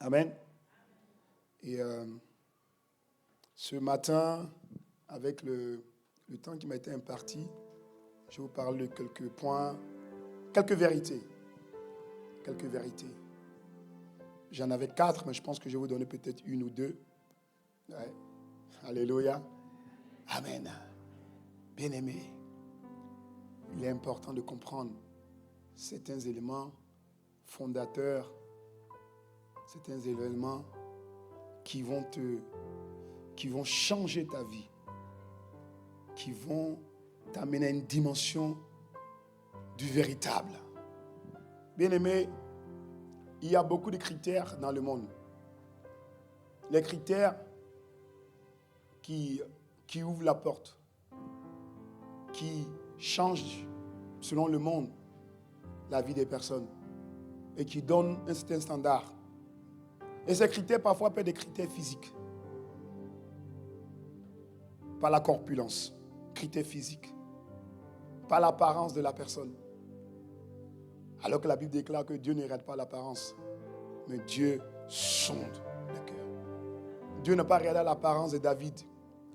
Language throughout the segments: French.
Amen. Et ce matin, avec le temps qui m'a été imparti, je vais vous parler de quelques points, quelques vérités. Quelques vérités. J'en avais 4, mais je pense que je vais vous donner peut-être 1 ou 2. Ouais. Alléluia. Amen. Bien-aimés, il est important de comprendre certains éléments fondateurs, certains éléments qui vont changer ta vie, qui vont t'amener à une dimension du véritable. Bien-aimés, il y a beaucoup de critères dans le monde. Les critères qui ouvrent la porte, qui changent, selon le monde, la vie des personnes et qui donnent un certain standard. Et ces critères, parfois, peuvent être des critères physiques. Pas la corpulence, critères physiques. Pas l'apparence de la personne. Alors que la Bible déclare que Dieu ne regarde pas l'apparence, mais Dieu sonde le cœur. Dieu n'a pas regardé l'apparence de David.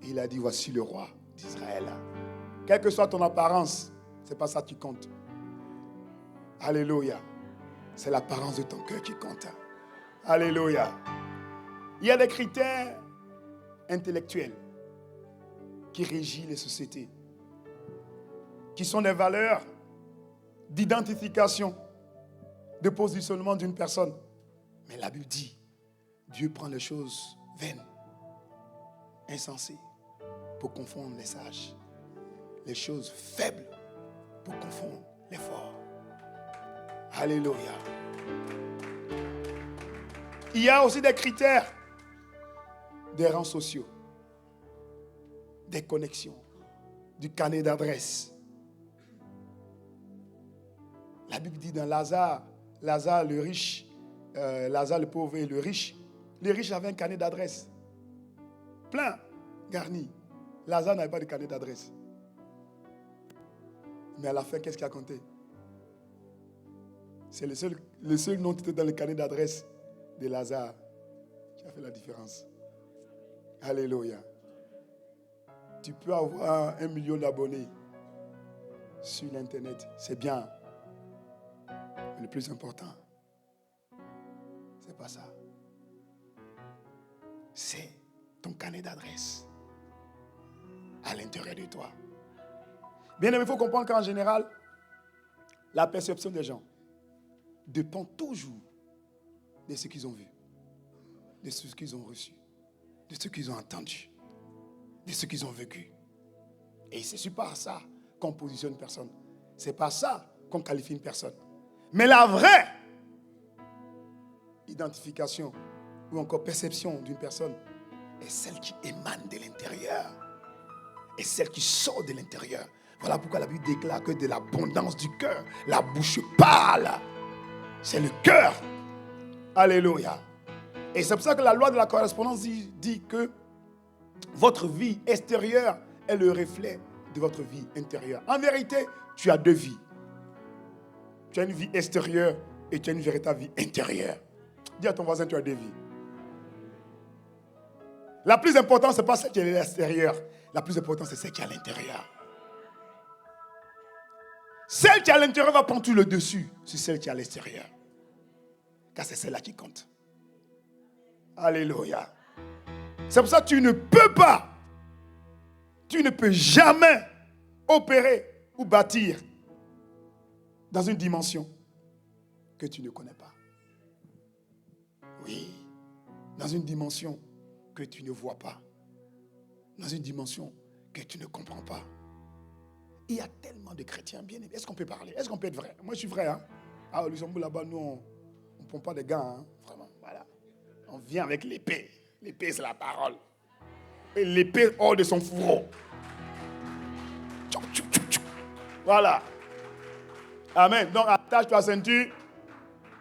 Et il a dit, voici le roi d'Israël. Quelle que soit ton apparence, ce n'est pas ça qui compte. Alléluia. C'est l'apparence de ton cœur qui compte. Alléluia. Il y a des critères intellectuels qui régissent les sociétés, qui sont des valeurs d'identification, de positionnement d'une personne. Mais la Bible dit, Dieu prend les choses vaines, insensées, pour confondre les sages. Les choses faibles, pour confondre les forts. Alléluia. Il y a aussi des critères, des rangs sociaux, des connexions, du carnet d'adresse. La Bible dit dans Lazare le riche, Lazare le pauvre et le riche avait un carnet d'adresse. Plein, garni. Lazare n'avait pas de carnet d'adresse. Mais à la fin, qu'est-ce qui a compté? C'est le seul nom qui était dans le carnet d'adresse de Lazare qui a fait la différence. Alléluia. Tu peux avoir 1 million d'abonnés sur l'Internet. C'est bien. Mais le plus important, c'est pas ça. C'est ton carnet d'adresse à l'intérieur de toi. Bien aimé, il faut comprendre qu'en général, la perception des gens dépend toujours de ce qu'ils ont vu, de ce qu'ils ont reçu, de ce qu'ils ont entendu, de ce qu'ils ont vécu. Et c'est pas ça qu'on positionne une personne. C'est pas ça qu'on qualifie une personne. Mais la vraie identification ou encore perception d'une personne est celle qui émane de l'intérieur et celle qui sort de l'intérieur. Voilà pourquoi la Bible déclare que de l'abondance du cœur, la bouche parle. C'est le cœur. Alléluia. Et c'est pour ça que la loi de la correspondance dit que votre vie extérieure est le reflet de votre vie intérieure. En vérité, tu as 2 vies. Tu as une vie extérieure et tu as une véritable vie intérieure. Dis à ton voisin, tu as 2 vies. La plus importante, ce n'est pas celle qui est à l'extérieur. La plus importante, c'est celle qui est à l'intérieur. Celle qui est à l'intérieur va prendre tout le dessus sur celle qui est à l'extérieur. Car c'est celle-là qui compte. Alléluia. C'est pour ça que tu ne peux jamais opérer ou bâtir dans une dimension que tu ne connais pas. Oui, dans une dimension que tu ne vois pas. Dans une dimension que tu ne comprends pas. Il y a tellement de chrétiens bien aimés. Est-ce qu'on peut parler? Est-ce qu'on peut être vrai? Moi, je suis vrai. Au Luxembourg, là-bas, nous, on ne prend pas des gants. Vraiment, voilà. On vient avec l'épée. L'épée, c'est la parole. Et l'épée hors de son fourreau. Voilà. Amen. Donc, attache ta ceinture.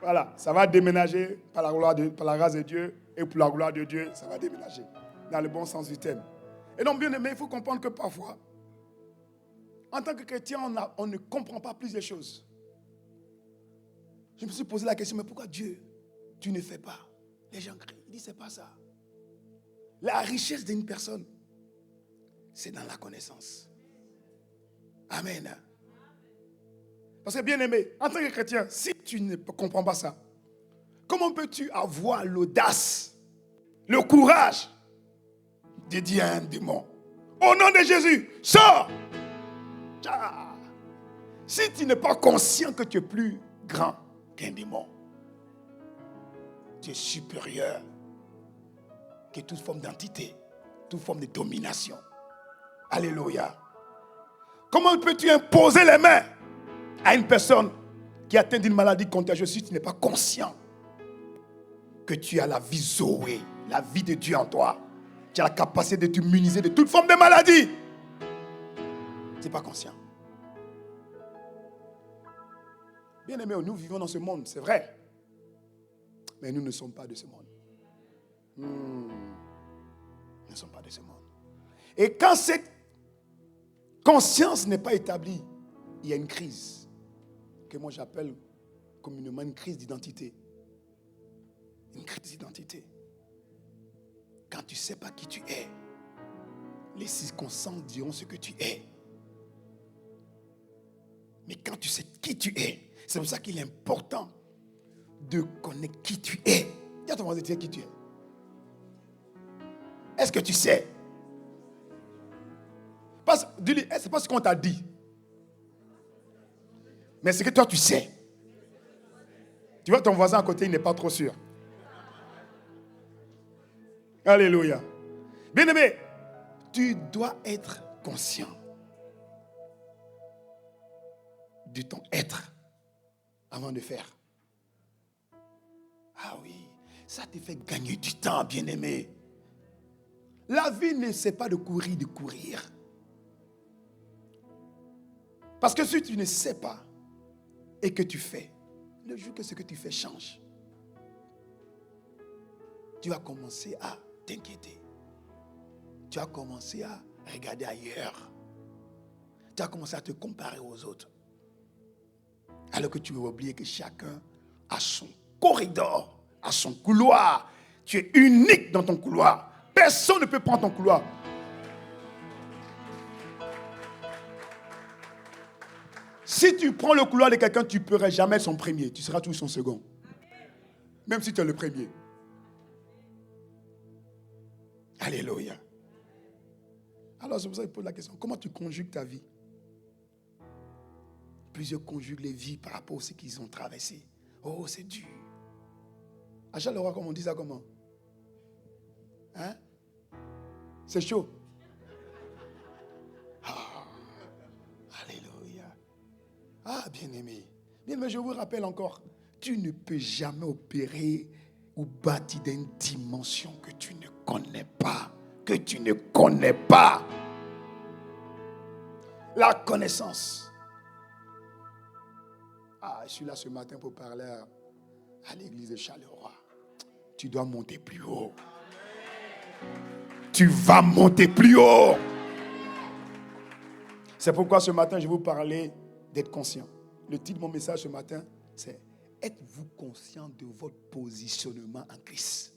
Voilà. Ça va déménager par la grâce de Dieu. Et pour la gloire de Dieu, ça va déménager. Dans le bon sens du terme. Et donc, bien aimé, il faut comprendre que parfois, en tant que chrétien, on ne comprend pas plus les choses. Je me suis posé la question, mais pourquoi Dieu, tu ne fais pas Les gens crient. Il dit, c'est pas ça. La richesse d'une personne, c'est dans la connaissance. Amen. Parce que bien aimé, en tant que chrétien, si tu ne comprends pas ça, comment peux-tu avoir l'audace, le courage de dire à un démon, au nom de Jésus, sors! Si tu n'es pas conscient que tu es plus grand qu'un démon, tu es supérieur que toute forme d'entité, toute forme de domination. Alléluia. Comment peux-tu imposer les mains à une personne qui est atteinte d'une maladie contagieuse si tu n'es pas conscient que tu as la vie Zoé, la vie de Dieu en toi? Tu as la capacité de t'immuniser de toute forme de maladie. Tu n'es pas conscient. Bien aimé, nous vivons dans ce monde, c'est vrai. Mais nous ne sommes pas de ce monde. Nous ne sommes pas de ce monde. Et quand cette conscience n'est pas établie, il y a une crise que moi j'appelle communément une crise d'identité. Une crise d'identité. Quand tu ne sais pas qui tu es, les circonstances diront ce que tu es. Mais quand tu sais qui tu es, c'est pour ça qu'il est important de connaître qui tu es. Dis à ton voisin, tu sais qui tu es. Est-ce que tu sais? Dis-lui, c'est pas ce qu'on t'a dit. Mais c'est que toi tu sais. Tu vois, ton voisin à côté, il n'est pas trop sûr. Alléluia. Bien-aimé, tu dois être conscient de ton être avant de faire. Ah oui, ça te fait gagner du temps, bien-aimé. La vie ne sait pas de courir. Parce que si tu ne sais pas et que tu fais, le jour que ce que tu fais change, tu vas commencer à t'inquiéter. Tu vas commencer à regarder ailleurs. Tu vas commencer à te comparer aux autres. Alors que tu vas oublier que chacun a son corridor, a son couloir. Tu es unique dans ton couloir. Personne ne peut prendre ton couloir. Si tu prends le couloir de quelqu'un, tu ne pourras jamais être son premier. Tu seras toujours son second. Même si tu es le premier. Alléluia. Alors c'est pour ça que je pose la question. Comment tu conjugues ta vie? Plusieurs conjuguent les vies par rapport à ce qu'ils ont traversé. Oh, c'est dur. À Charleroi, comme on dit ça comment? Hein? C'est chaud. Ah, alléluia. Ah, bien-aimé. Bien-aimé, je vous rappelle encore, tu ne peux jamais opérer ou bâtir d'une dimension que tu ne connais pas. Que tu ne connais pas. La connaissance. Ah, je suis là ce matin pour parler à l'église de Charleroi. Tu dois monter plus haut. Tu vas monter plus haut. C'est pourquoi ce matin, je vais vous parler d'être conscient. Le titre de mon message ce matin, c'est « Êtes-vous conscient de votre positionnement en Christ ?»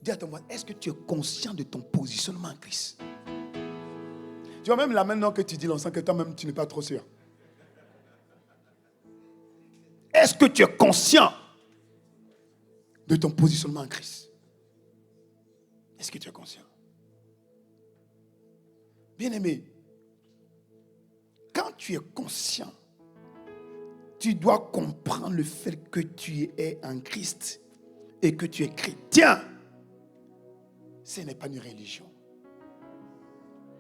Dis à ton voisin, est-ce que tu es conscient de ton positionnement en Christ? Tu vois, même là maintenant que tu dis l'ensemble, que toi-même tu n'es pas trop sûr. Est-ce que tu es conscient de ton positionnement en Christ? Est-ce que tu es conscient? Bien-aimé, quand tu es conscient, tu dois comprendre le fait que tu es en Christ et que tu es chrétien. Ce n'est pas une religion.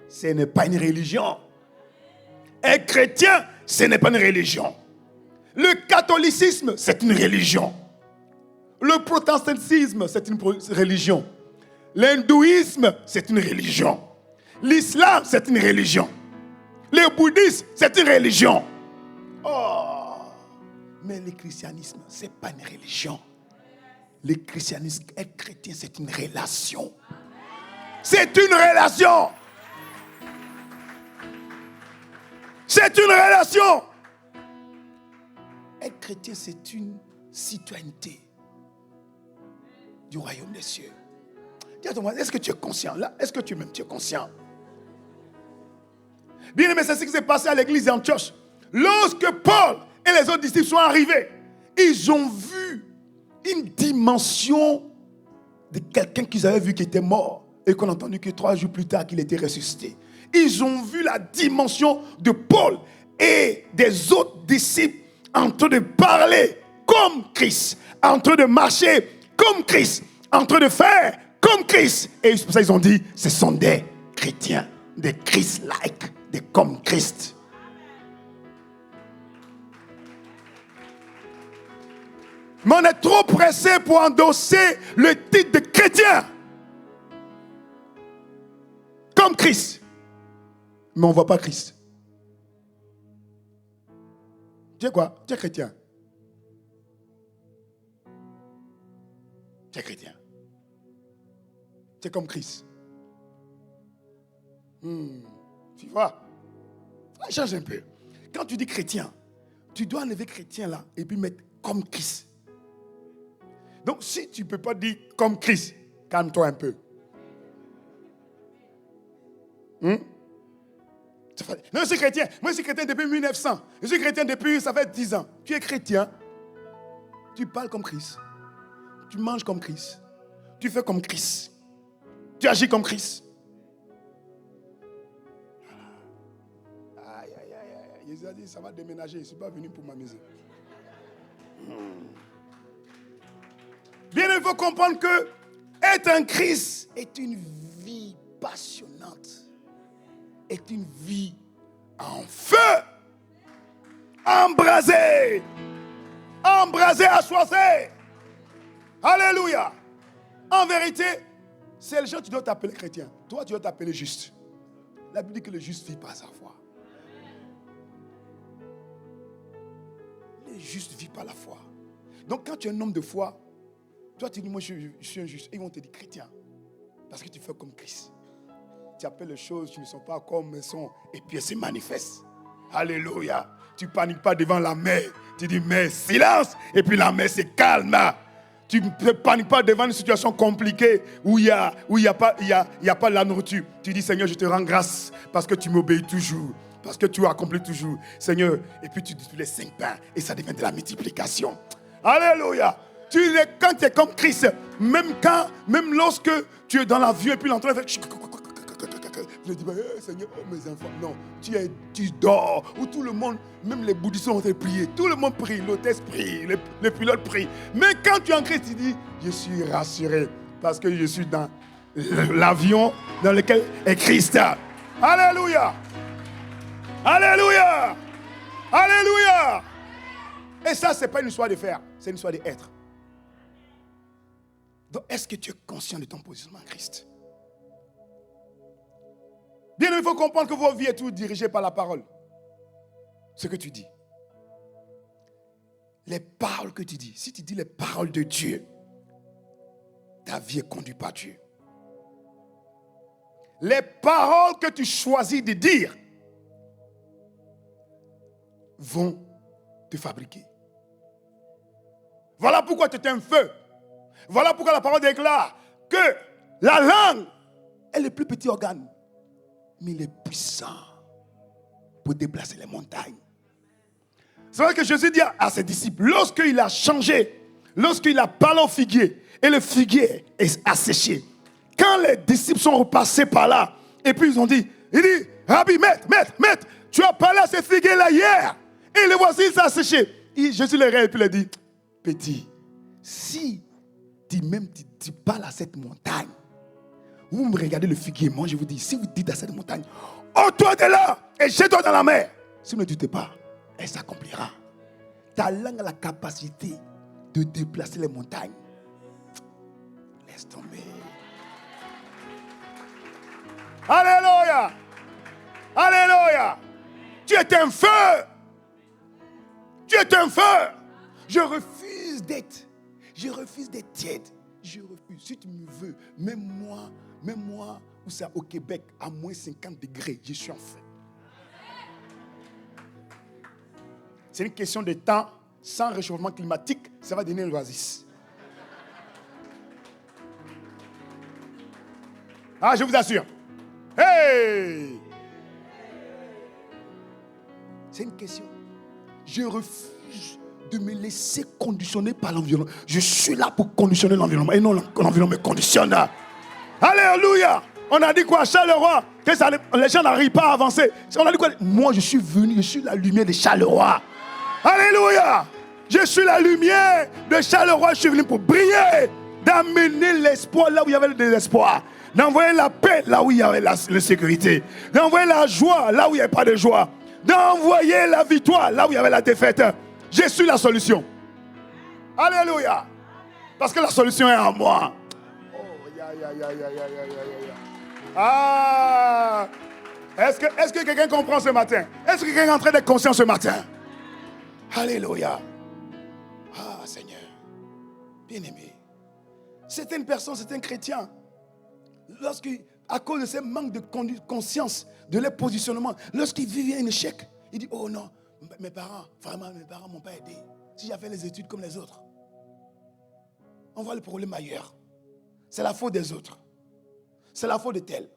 Ce n'est pas une religion. Être chrétien, ce n'est pas une religion. Le catholicisme, c'est une religion. Le protestantisme, c'est une religion. L'hindouisme, c'est une religion. L'islam, c'est une religion. Le bouddhisme, c'est une religion. Oh, mais le christianisme, ce n'est pas une religion. Le christianisme, être chrétien, c'est une relation. C'est une relation. C'est une relation. Être chrétien, citoyenneté du royaume des cieux. Dis à ton voisin, est-ce que tu es conscient là? Est-ce que tu es conscient? Bien aimé, c'est ce qui s'est passé à l'église d'Antioche. Lorsque Paul et les autres disciples sont arrivés, ils ont vu une dimension de quelqu'un qu'ils avaient vu qui était mort et qu'on a entendu que 3 jours plus tard qu'il était ressuscité. Ils ont vu la dimension de Paul et des autres disciples en train de parler comme Christ, en train de marcher comme Christ, en train de faire comme Christ. Et c'est pour ça qu'ils ont dit, ce sont des chrétiens, des Christ-like, des comme Christ. Mais on est trop pressé pour endosser le titre de chrétien. Comme Christ. Mais on ne voit pas Christ. Tu es quoi? Tu es chrétien. Tu es chrétien. Tu es comme Christ. Tu vois? Ça change un peu. Quand tu dis chrétien, tu dois enlever chrétien là et puis mettre comme Christ. Donc, si tu ne peux pas dire comme Christ, calme-toi un peu. Non, je suis chrétien. Moi, je suis chrétien depuis 1900. Je suis chrétien depuis, ça fait 10 ans. Tu es chrétien. Tu parles comme Christ. Tu manges comme Christ. Tu fais comme Christ. Tu agis comme Christ. Aïe, aïe, aïe, aïe. Jésus a dit, ça va déménager. Je ne suis pas venu pour m'amuser. Bien, il faut comprendre que être un Christ est une vie passionnante, est une vie en feu, embrasée, assoiffée. Alléluia. En vérité, c'est le gens qui doivent t'appeler chrétien. Toi, tu dois t'appeler juste. La Bible dit que le juste vit par sa foi. Le juste vit par la foi. Donc, quand tu es un homme de foi, toi, tu dis, moi, je suis un juste. Et ils vont te dire chrétien. Parce que tu fais comme Christ. Tu appelles les choses, tu ne sont pas comme elles sont. Et puis elles se manifestent. Alléluia. Tu ne paniques pas devant la mer. Tu dis, mais silence. Et puis la mer se calme. Tu ne paniques pas devant une situation compliquée où il y a pas de la nourriture. Tu dis, Seigneur, je te rends grâce parce que tu m'obéis toujours. Parce que tu accomplis toujours. Seigneur, et puis tu dis les 5 pains. Et ça devient de la multiplication. Alléluia. Quand tu es comme Christ, même lorsque tu es dans la vie et puis l'entrée fait... Je dis, Seigneur, mes enfants, non, tu dors. Où tout le monde, même les bouddhistes ont été priés. Tout le monde prie, l'hôtesse prie, les pilotes prient. Mais quand tu es en Christ, tu dis, je suis rassuré parce que je suis dans l'avion dans lequel est Christ. Alléluia. Alléluia. Alléluia. Et ça, ce n'est pas une histoire de faire, c'est une histoire d'être. Donc, est-ce que tu es conscient de ton positionnement en Christ? Bien, il faut comprendre que votre vie est tout dirigée par la parole. Ce que tu dis. Les paroles que tu dis. Si tu dis les paroles de Dieu, ta vie est conduite par Dieu. Les paroles que tu choisis de dire vont te fabriquer. Voilà pourquoi tu es un feu. Voilà pourquoi la parole déclare que la langue est le plus petit organe, mais il est puissant pour déplacer les montagnes. C'est vrai que Jésus dit à ses disciples, lorsqu'il a changé, lorsqu'il a parlé au figuier, et le figuier est asséché, quand les disciples sont repassés par là, et puis il dit, Rabbi, maître, tu as parlé à ce figuier-là hier, et le voici, il s'est asséché. Jésus le regarde et puis il dit, petit, si tu parles à cette montagne, vous me regardez le figuier, moi je vous dis, si vous dites à cette montagne, ôte-toi de là et jette-toi dans la mer, si vous ne dites pas, elle s'accomplira. Ta langue a la capacité de déplacer les montagnes. Laisse tomber. Alléluia. Alléluia. Tu es un feu. Tu es un feu. Je refuse d'être tiède. Je refuse. Si tu me veux, même moi, où c'est au Québec, à moins 50 degrés, je suis en feu. C'est une question de temps sans réchauffement climatique, ça va donner une oasis. Ah, je vous assure. Hey! C'est une question. Je refuse de me laisser conditionner par l'environnement. Je suis là pour conditionner l'environnement et non l'environnement me conditionne. Alléluia! On a dit quoi à Charleroi? Que les gens n'arrivent pas à avancer. On a dit quoi? Moi, je suis venu, je suis la lumière de Charleroi. Alléluia! Je suis la lumière de Charleroi. Je suis venu pour briller, d'amener l'espoir là où il y avait le désespoir, d'envoyer la paix là où il y avait l'insécurité, d'envoyer la joie là où il n'y avait pas de joie, d'envoyer la victoire là où il y avait la défaite. Je suis la solution. Alléluia! Parce que la solution est en moi. Oh, Ah! Est-ce que quelqu'un comprend ce matin? Est-ce que quelqu'un est en train d'être conscient ce matin? Alléluia! Ah, Seigneur, bien-aimé, c'est une personne, c'est un chrétien. À cause de ce manque de conscience, de leur positionnement, lorsqu'il vivait un échec, il dit, oh non, mes parents ne m'ont pas aidé. Si j'avais les études comme les autres, on voit le problème ailleurs. C'est la faute des autres. C'est la faute de tel.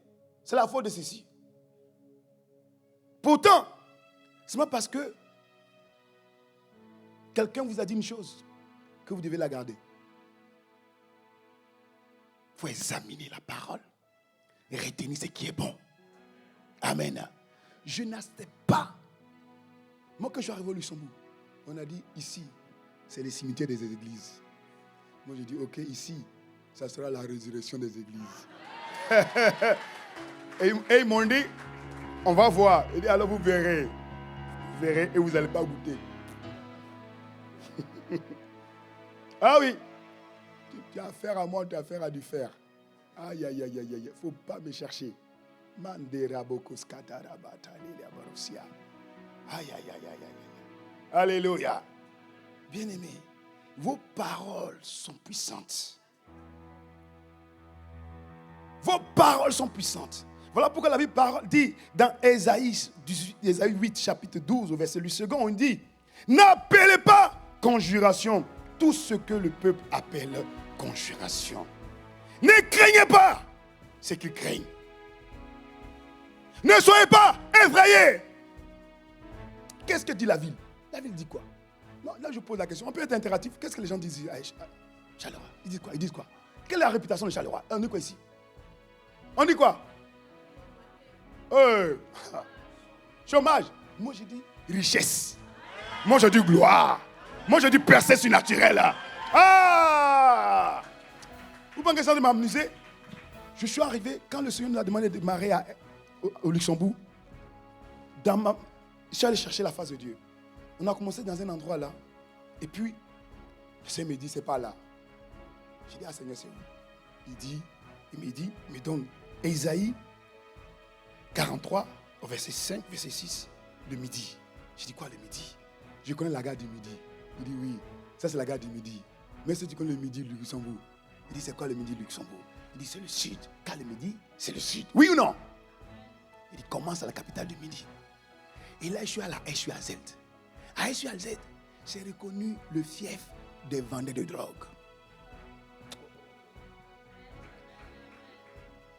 C'est la faute de ceci. Pourtant, c'est pas parce que quelqu'un vous a dit une chose que vous devez la garder. Il faut examiner la parole et retenir ce qui est bon. Amen. Je n'accepte pas. Moi, quand je suis arrivé au Luxembourg, on a dit ici, c'est les cimetières des églises. Moi, j'ai dit, ok, ici, ça sera la résurrection des églises. et ils m'ont dit, on va voir. Il dit, alors vous verrez. Vous verrez et vous n'allez pas goûter. Ah oui. Tu as affaire à moi, tu as affaire à du fer. Aïe, aïe, aïe, aïe, aïe. Il ne faut pas me chercher. Aïe, aïe, aïe, aïe, aïe. Alléluia. Bien-aimé, vos paroles sont puissantes. Vos paroles sont puissantes. Voilà pourquoi la Bible dit dans Ésaïe 8, chapitre 12, au verset 8, il dit, n'appelez pas conjuration tout ce que le peuple appelle conjuration. Ne craignez pas ce qu'ils craignent. Ne soyez pas effrayés. Qu'est-ce que dit la ville? La ville dit quoi? Non, là, je pose la question. On peut être interactif. Qu'est-ce que les gens disent à Charleroi? Ils disent quoi? Ils disent quoi? Quelle est la réputation de Charleroi? On dit quoi ici? On dit quoi? Chômage. Moi, je dis richesse. Moi, je dis gloire. Moi, je dis percée surnaturelle. Ah! Vous pensez que ça de m'amuser? Je suis arrivé, quand le Seigneur nous a demandé de démarrer au Luxembourg, je suis allé chercher la face de Dieu. On a commencé dans un endroit là. Et puis, le Seigneur me dit, c'est pas là. J'ai dit, ah Seigneur, c'est où? Il me donne Ésaïe 43, au verset 5, verset 6, le midi. J'ai dit, quoi le midi? Je connais la gare du midi. Il dit, oui, ça c'est la gare du midi. Mais si tu connais le midi du Luxembourg, il dit, c'est quoi le midi du Luxembourg? Il dit, c'est le sud. Car le midi, c'est le sud. Oui ou non? Il dit, commence à la capitale du midi. Et là, je suis à la SUAZ. À SUAZ, j'ai reconnu le fief des vendeurs de drogue.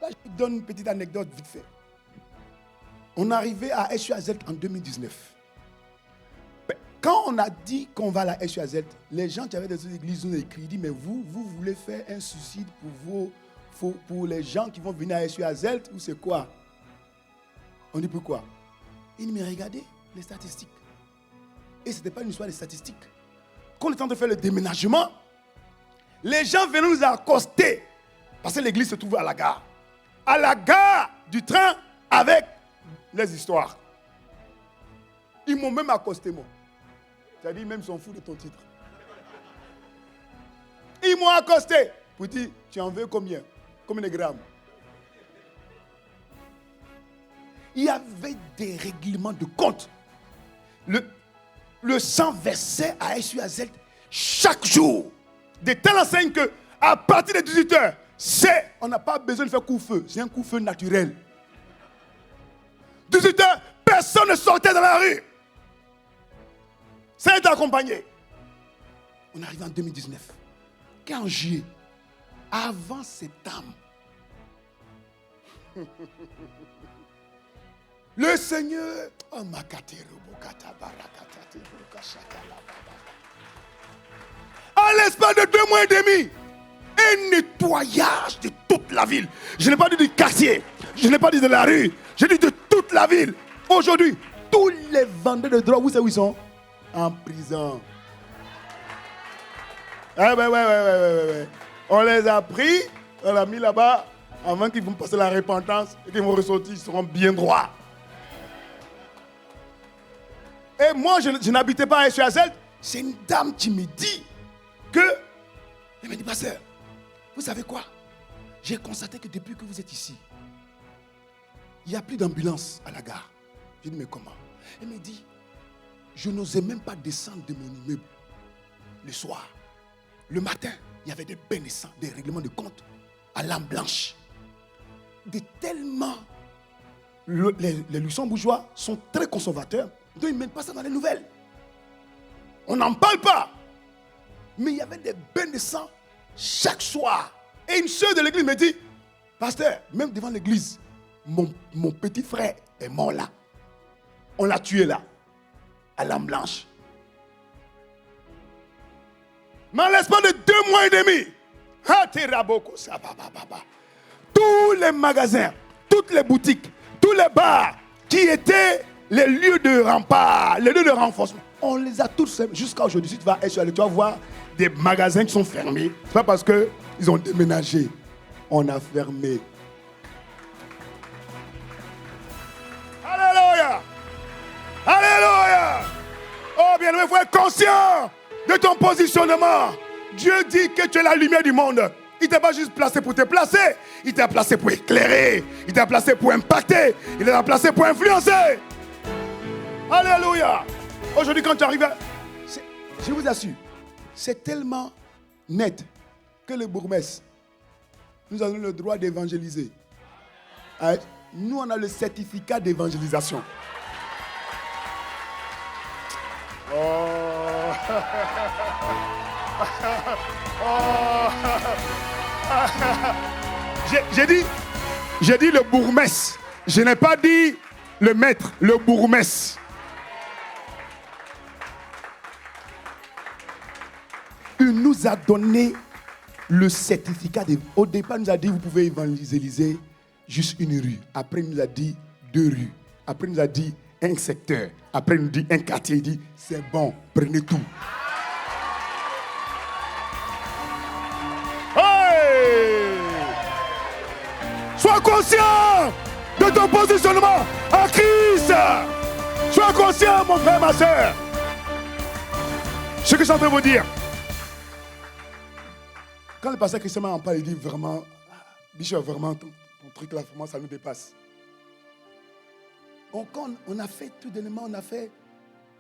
Là, je vous donne une petite anecdote vite fait. On est arrivé à SUAZ en 2019. Quand on a dit qu'on va à la SUAZ, les gens qui avaient des églises nous ont écrit, ils disent, mais vous voulez faire un suicide pour les gens qui vont venir à SUAZ ou c'est quoi? On dit pourquoi? Il me regardait les statistiques. Et ce n'était pas une histoire de statistiques. Quand on est en train de faire le déménagement, les gens venaient nous accoster. Parce que l'église se trouve à la gare. À la gare du train avec les histoires. Ils m'ont même accosté, moi. C'est-à-dire, même ils s'en foutent de ton titre. Ils m'ont accosté. Petit, tu en veux combien? Combien de grammes? Il y avait des règlements de compte. Le sang versait à SUAZ chaque jour. De telle enseigne que, à partir de 18h, on n'a pas besoin de faire coup-feu. C'est un coup-feu naturel. 18h, personne ne sortait dans la rue. Ça a été accompagné. On arrive en 2019. Qu'en juillet, avant septembre, le Seigneur, oh, en l'espace de 2 mois et demi, un nettoyage de toute la ville. Je n'ai pas dit du quartier, je n'ai pas dit de la rue, j'ai dit de toute la ville. Aujourd'hui, tous les vendeurs de drogue, vous savez où ils sont? En prison. Ah ouais. On les a pris, on les a mis là-bas, avant qu'ils vont passer la repentance et qu'ils vont ressortir, ils seront bien droits. Et moi, je n'habitais pas à Essuazelt. C'est une dame qui me dit que... Elle me dit, pasteur, vous savez quoi? J'ai constaté que depuis que vous êtes ici, il n'y a plus d'ambulance à la gare. J'ai dit, mais comment? Elle me dit, je n'osais même pas descendre de mon immeuble le soir. Le matin, il y avait des bains de sang, des règlements de compte à l'âme blanche. Tellement les Luxembourgeois sont très conservateurs, donc ils ne mettent pas ça dans les nouvelles. On n'en parle pas. Mais il y avait des bains de sang chaque soir. Et une soeur de l'église me dit, pasteur, même devant l'église, mon petit frère est mort là. On l'a tué là, à l'âme blanche. Mais en l'espace de 2 mois et demi, tous les magasins, toutes les boutiques, tous les bars qui étaient les lieux de rempart, les lieux de renforcement, on les a tous fermés. Jusqu'à aujourd'hui, si tu vas aller, tu vas voir des magasins qui sont fermés. C'est pas parce qu'ils ont déménagé. On a fermé. Alléluia! Alléluia! Oh bien-aimé, il faut être conscient de ton positionnement. Dieu dit que tu es la lumière du monde. Il ne t'a pas juste placé pour te placer. Il t'a placé pour éclairer. Il t'a placé pour impacter. Il t'a placé pour influencer. Alléluia. Aujourd'hui, quand tu arrives, je vous assure, c'est tellement net que le bourgmestre nous avons le droit d'évangéliser. Nous, on a le certificat d'évangélisation. Oh. Oh. J'ai dit le bourgmestre. Je n'ai pas dit le maître, le bourgmestre. Il nous a donné le certificat. Au départ, il nous a dit vous pouvez évangéliser juste une rue. Après, il nous a dit 2 rues. Après, il nous a dit un secteur. Après, il nous dit un quartier. Il dit c'est bon, prenez tout. Hey! Sois conscient de ton positionnement en Christ. Sois conscient, mon frère, ma soeur. Ce que je suis en train de vous dire. Quand le pasteur Christian en parle, il dit vraiment, Bishop, vraiment, ton truc là, vraiment, ça nous dépasse. Donc, on a fait tout d'élément, on a fait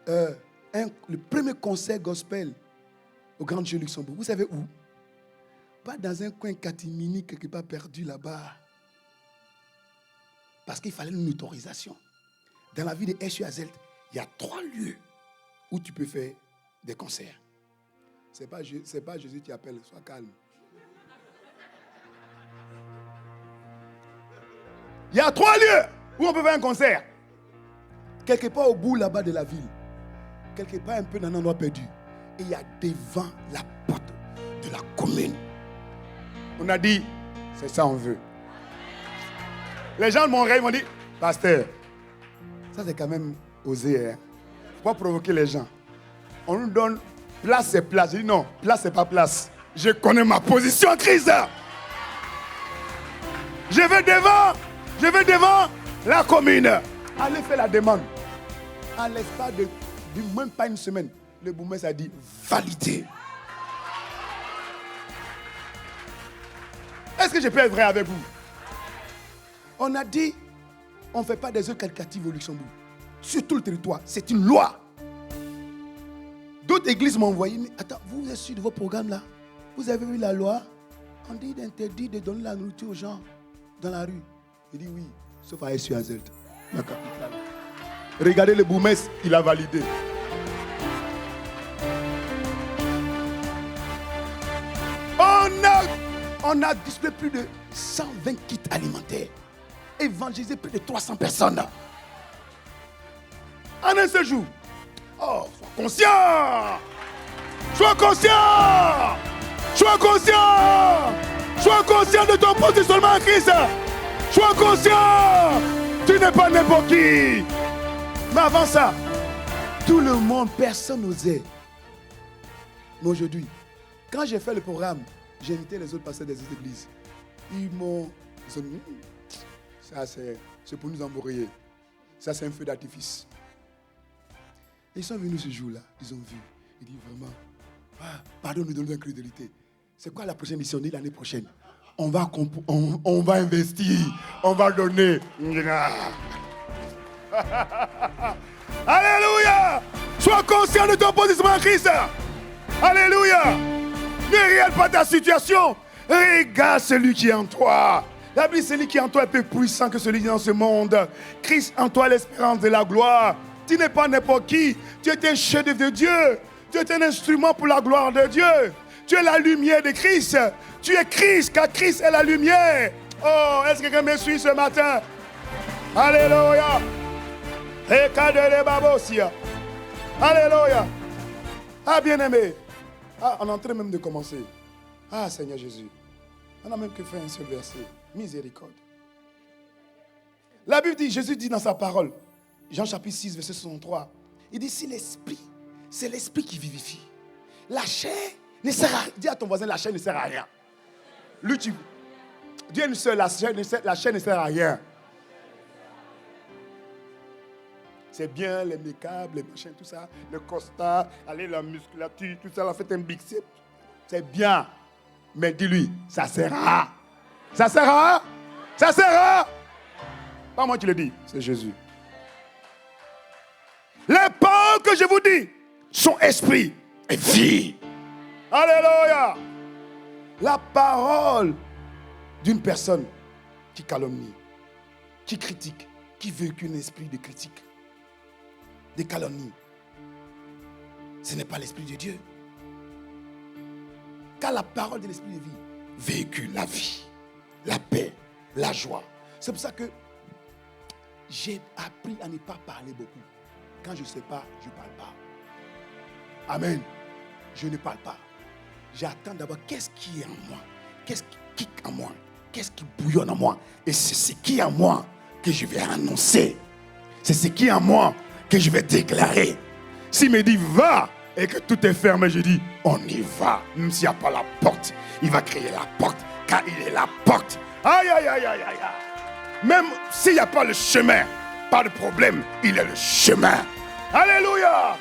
le premier concert gospel au Grand Jeu Luxembourg. Vous savez où? Pas dans un coin catimini, quelque part perdu là-bas. Parce qu'il fallait une autorisation. Dans la ville de Essuazelt, il y a 3 lieux où tu peux faire des concerts. Ce n'est pas Jésus qui appelle, sois calme. Il y a 3 lieux où on peut faire un concert. Quelque part au bout là-bas de la ville. Quelque part un peu dans un endroit perdu. Et il y a devant la porte de la commune. On a dit, c'est ça on veut. Les gens de Montréal m'ont dit, pasteur, ça c'est quand même osé. Hein? Faut pas provoquer les gens. On nous donne place c'est place. Je dis non, place c'est pas place. Je connais ma position en Christ. Je vais devant la commune. Allez faire la demande. En l'espace de même pas une semaine, le bourgmestre a dit validé. Est-ce que je peux être vrai avec vous? On a dit, on ne fait pas des œuvres qualitatives au Luxembourg. Sur tout le territoire, c'est une loi. D'autres églises m'ont envoyé, mais attends, vous êtes sûr de vos programmes là? Vous avez vu la loi? On dit d'interdire de donner la nourriture aux gens dans la rue. Il dit oui, sauf à Essuazelt, la capitale. Regardez le bourgmestre, il a validé. On a distribué plus de 120 kits alimentaires. Évangélisé plus de 300 personnes. En un seul jour. Oh, sois conscient. Sois conscient. Sois conscient. Sois conscient de ton positionnement en Christ. Sois conscient. Tu n'es pas n'importe qui. Mais avant ça, tout le monde, personne n'osait. Mais aujourd'hui, quand j'ai fait le programme, j'ai invité les autres pasteurs des autres églises. Ils dit, ça c'est pour nous embrouiller. Ça c'est un feu d'artifice. Ils sont venus ce jour-là, ils ont vu. Ils disent vraiment, pardon, nous donnons l'incrédulité. C'est quoi la prochaine mission l'année prochaine? On va investir, on va donner. Alléluia! Sois conscient de ton positionnement en Christ. Alléluia! Ne regarde pas ta situation. Regarde celui qui est en toi. La Bible, celui qui est en toi est plus puissant que celui qui est dans ce monde. Christ en toi, l'espérance de la gloire. Tu n'es pas n'importe qui. Tu es un chef-d'œuvre de Dieu. Tu es un instrument pour la gloire de Dieu. Tu es la lumière de Christ. Tu es Christ, car Christ est la lumière. Oh, est-ce que quelqu'un me suit ce matin? Alléluia. Alléluia. Ah, bien-aimé. On est en train même de commencer. Ah, Seigneur Jésus. On n'a même que fait un seul verset. Miséricorde. La Bible dit, Jésus dit dans sa parole, Jean chapitre 6, verset 63, il dit, si l'esprit, c'est l'esprit qui vivifie. La chair ne sert à rien. Dis à ton voisin, la chair ne sert à rien. Lui, Dieu est une seule, la chair ne sert à rien. C'est bien les mécables, les machins, tout ça, le costard, allez, la musculature, tout ça, on fait un biceps. C'est bien. Mais dis-lui, ça sert à. Ça sert à. Ça sert à. Pas moi qui le dis, c'est Jésus. Les paroles que je vous dis sont esprit et vie. Alléluia. La parole d'une personne qui calomnie, qui critique, qui véhicule un esprit de critique, de calomnie, ce n'est pas l'esprit de Dieu. Car la parole de l'esprit de vie véhicule la vie, la paix, la joie. C'est pour ça que j'ai appris à ne pas parler beaucoup. Quand je ne sais pas, je ne parle pas. Amen. Je ne parle pas. J'attends d'abord qu'est-ce qui est en moi. Qu'est-ce qui kick en moi. Qu'est-ce qui bouillonne en moi. Et c'est ce qui est en moi que je vais annoncer. C'est ce qui est en moi que je vais déclarer. S'il me dit va et que tout est fermé, je dis on y va. Même s'il n'y a pas la porte, il va créer la porte car il est la porte. Aïe, aïe, aïe, aïe, aïe. Même s'il n'y a pas le chemin, pas de problème, il est le chemin. Alléluia.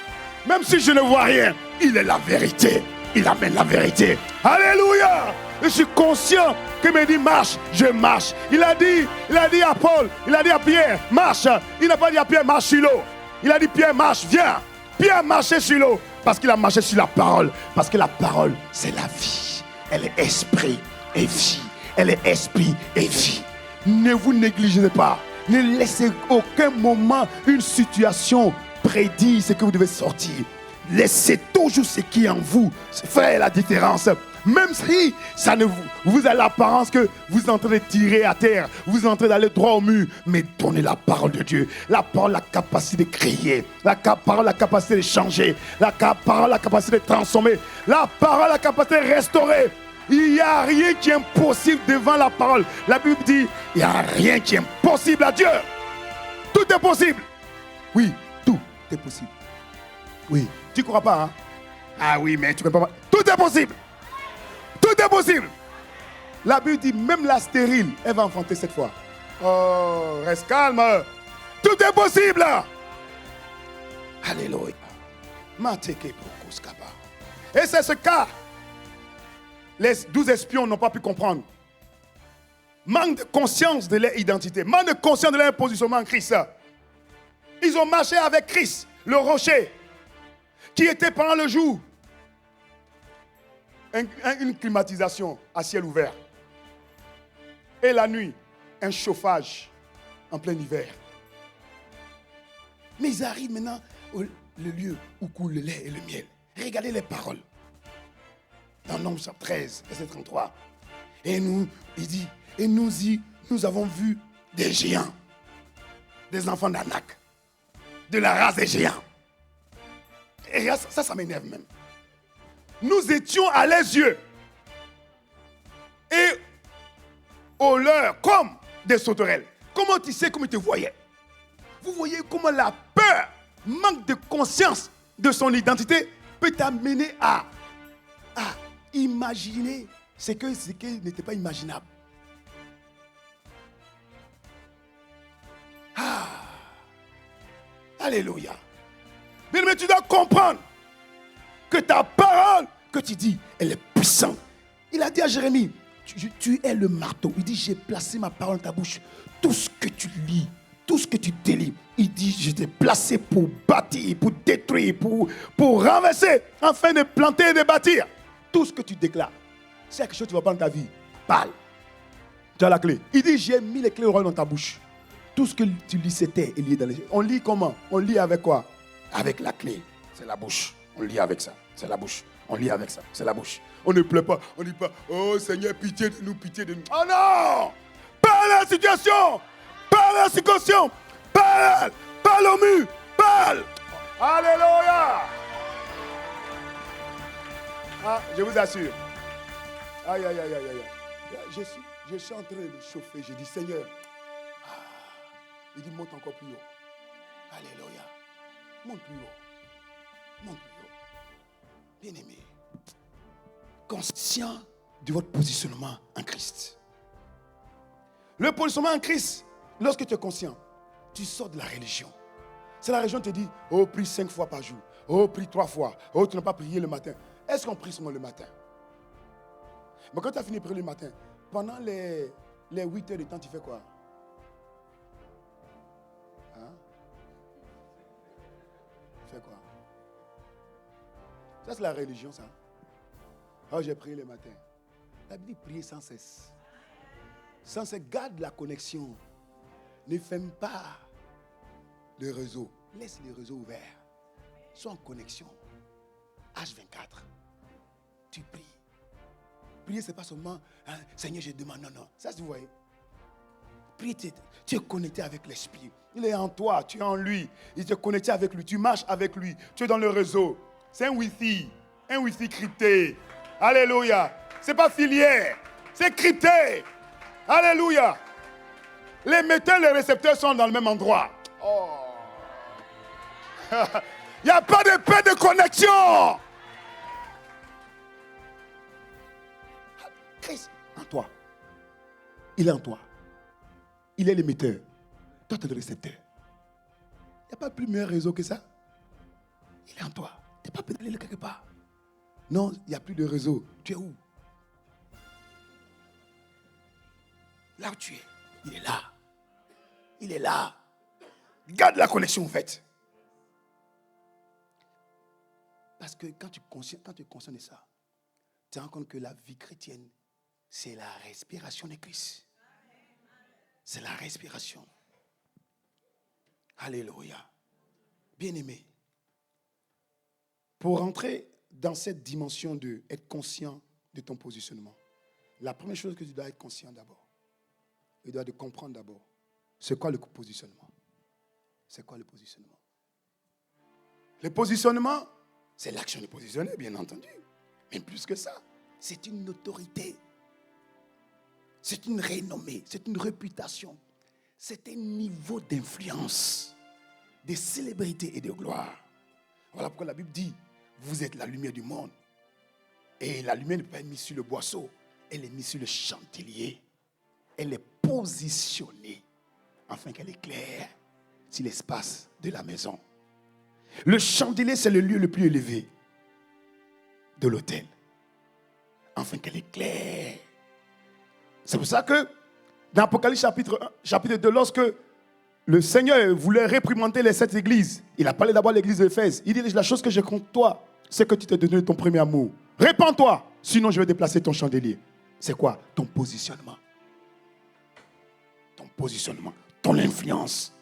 Même si je ne vois rien, il est la vérité. Il amène la vérité. Alléluia. Je suis conscient qu'il me dit marche, je marche. Il a dit à Paul, il a dit à Pierre, marche. Il n'a pas dit à Pierre, marche sur l'eau. Il a dit Pierre, marche, viens. Pierre marchait sur l'eau parce qu'il a marché sur la parole. Parce que la parole, c'est la vie. Elle est esprit et vie. Elle est esprit et vie. Ne vous négligez pas. Ne laissez aucun moment une situation prédire ce que vous devez sortir. Laissez toujours ce qui est en vous faire la différence. Même si ça ne vous a l'apparence que vous êtes en train de tirer à terre, vous êtes en train d'aller droit au mur, mais donnez la parole de Dieu. La parole, la capacité de créer. La parole, la capacité de changer. La parole, la capacité de transformer. La parole, la capacité de restaurer. Il n'y a rien qui est impossible devant la parole. La Bible dit, il n'y a rien qui est impossible à Dieu. Tout est possible. Oui, tout est possible. Oui, tu ne crois pas, hein? Ah oui, mais tu ne crois pas. Tout est possible. Tout est possible. La Bible dit, même la stérile, elle va enfanter cette fois. Oh, reste calme. Tout est possible. Alléluia. Et c'est ce cas. Les 12 espions n'ont pas pu comprendre. Manque de conscience de leur identité. Manque de conscience de leur positionnement en Christ. Ils ont marché avec Christ, le rocher, qui était pendant le jour une climatisation à ciel ouvert. Et la nuit, un chauffage en plein hiver. Mais ils arrivent maintenant au lieu où coule le lait et le miel. Regardez les paroles. Dans Nombre 13, verset 33. Et il dit, nous avons vu des géants, des enfants d'Anak, de la race des géants. Et ça m'énerve même. Nous étions à leurs yeux et au leur comme des sauterelles. Comment tu sais comment ils te voyaient? Vous voyez comment la peur, manque de conscience de son identité peut t'amener à imaginer ce qui n'était pas imaginable. Alléluia. Mais tu dois comprendre que ta parole que tu dis, elle est puissante. Il a dit à Jérémie, tu es le marteau. Il dit, j'ai placé ma parole dans ta bouche. Tout ce que tu lis, tout ce que tu délis, il dit, je t'ai placé pour bâtir, pour détruire, pour renverser, afin de planter et de bâtir. Tout ce que tu déclares, c'est quelque chose que tu vas prendre dans ta vie. Parle. Tu as la clé. Il dit, j'ai mis les clés au royaume dans ta bouche. Tout ce que tu lis, c'était lié dans les... On lit comment? On lit avec quoi? Avec la clé. C'est la bouche. On lit avec ça. C'est la bouche. On lit avec ça. C'est la bouche. On ne pleure pas. On ne dit pas, oh Seigneur, pitié de nous, pitié de nous. Oh non! Parle à la situation! Parle à la situation! Parle! Parle au mur! Parle! Alléluia! Ah, je vous assure. Aïe, aïe, aïe, aïe, aïe. Je suis en train de chauffer. Je dis, Seigneur. Il dit, monte encore plus haut. Alléluia. Monte plus haut. Monte plus haut. Bien-aimé, conscient de votre positionnement en Christ. Le positionnement en Christ, lorsque tu es conscient, tu sors de la religion. C'est la religion qui te dit, oh, prie 5 fois par jour. Oh, prie 3 fois. Oh, tu n'as pas prié le matin. Est-ce qu'on prie seulement le matin? Mais quand tu as fini de prier le matin, pendant les 8 heures de temps, tu fais quoi? Tu fais quoi? Ça, c'est la religion, ça. Oh, j'ai prié le matin. La Bible dit prier sans cesse. Sans cesse, garde la connexion. Ne ferme pas le réseau. Laisse le réseau ouvert. Sois en connexion. H24. Tu pries. Prier, ce n'est pas seulement, Seigneur, je demande. Non, non. Ça, vous voyez. Prier, tu es connecté avec l'Esprit. Il est en toi, tu es en lui. Il te connecté avec lui. Tu marches avec lui. Tu es dans le réseau. C'est un Wi-Fi. Un Wi-Fi crypté. Alléluia. Ce n'est pas filière. C'est crypté. Alléluia. Les metteurs et les récepteurs sont dans le même endroit. Oh. Il n'y a pas de paix de connexion. Christ en toi. Il est en toi. Il est l'émetteur. Toi, tu es le récepteur. Il n'y a pas plus meilleur réseau que ça. Il est en toi. Tu n'es pas pédalé quelque part. Non, il n'y a plus de réseau. Tu es où? Là où tu es. Il est là. Il est là. Garde la connexion ouverte. Parce que quand tu es conscient de ça, tu te rends compte que la vie chrétienne, c'est la respiration de Christ. C'est la respiration. Alléluia. Bien-aimé, pour entrer dans cette dimension de être conscient de ton positionnement, la première chose que tu dois être conscient d'abord, tu dois comprendre d'abord, c'est quoi le positionnement? C'est quoi le positionnement? Le positionnement, c'est l'action de positionner, bien entendu. Mais plus que ça, c'est une autorité. C'est une renommée, c'est une réputation. C'est un niveau d'influence, de célébrité et de gloire. Voilà pourquoi la Bible dit, vous êtes la lumière du monde. Et la lumière n'est pas mise sur le boisseau, elle est mise sur le chandelier. Elle est positionnée afin qu'elle éclaire sur l'espace de la maison. Le chandelier, c'est le lieu le plus élevé de l'autel, afin qu'elle éclaire. C'est pour ça que dans Apocalypse chapitre 1, chapitre 2, lorsque le Seigneur voulait réprimander les 7 églises, il a parlé d'abord de l'église d'Éphèse. Il dit, la chose que je compte toi, c'est que tu t'es donné ton premier amour. Répands-toi, sinon je vais déplacer ton chandelier. C'est quoi? Ton positionnement. Ton positionnement, ton influence.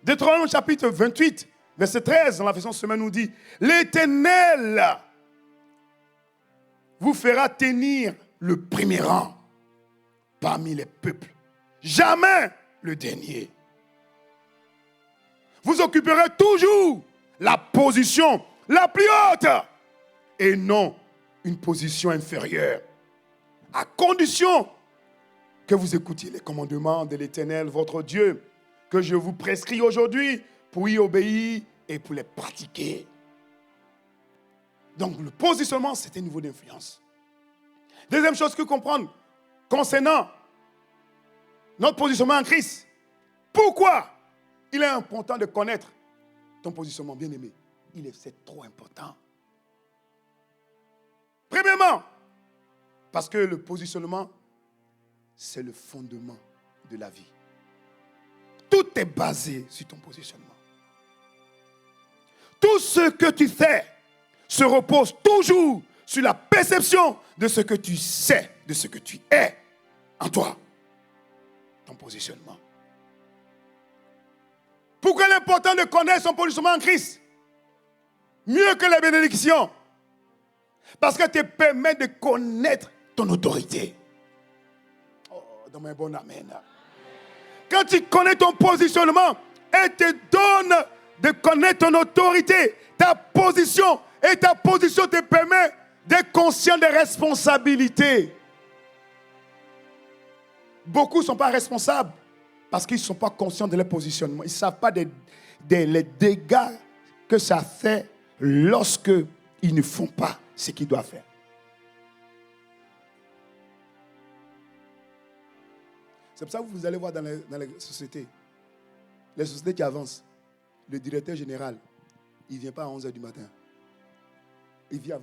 Deutéronome chapitre 28, verset 13, dans la version semaine nous dit, l'Éternel vous fera tenir le premier rang parmi les peuples. Jamais le dernier. Vous occuperez toujours la position la plus haute et non une position inférieure. À condition que vous écoutiez les commandements de l'Éternel, votre Dieu, que je vous prescris aujourd'hui pour y obéir et pour les pratiquer. Donc le positionnement, c'est un niveau d'influence. Deuxième chose que comprendre concernant notre positionnement en Christ. Pourquoi il est important de connaître ton positionnement, bien-aimé? C'est trop important. Premièrement, parce que le positionnement, c'est le fondement de la vie. Tout est basé sur ton positionnement. Tout ce que tu fais se repose toujours sur la perception de ce que tu sais, de ce que tu es en toi. Ton positionnement. Pourquoi il est important de connaître son positionnement en Christ? Mieux que les bénédictions. Parce que te permet de connaître ton autorité. Oh, dans un bon amen. Quand tu connais ton positionnement, elle te donne de connaître ton autorité, ta position. Et ta position te permet d'être conscient des responsabilités. Beaucoup ne sont pas responsables parce qu'ils ne sont pas conscients de leur positionnement. Ils ne savent pas les dégâts que ça fait lorsque ils ne font pas ce qu'ils doivent faire. C'est pour ça que vous allez voir dans les sociétés qui avancent, le directeur général, il ne vient pas à 11h du matin. Il vient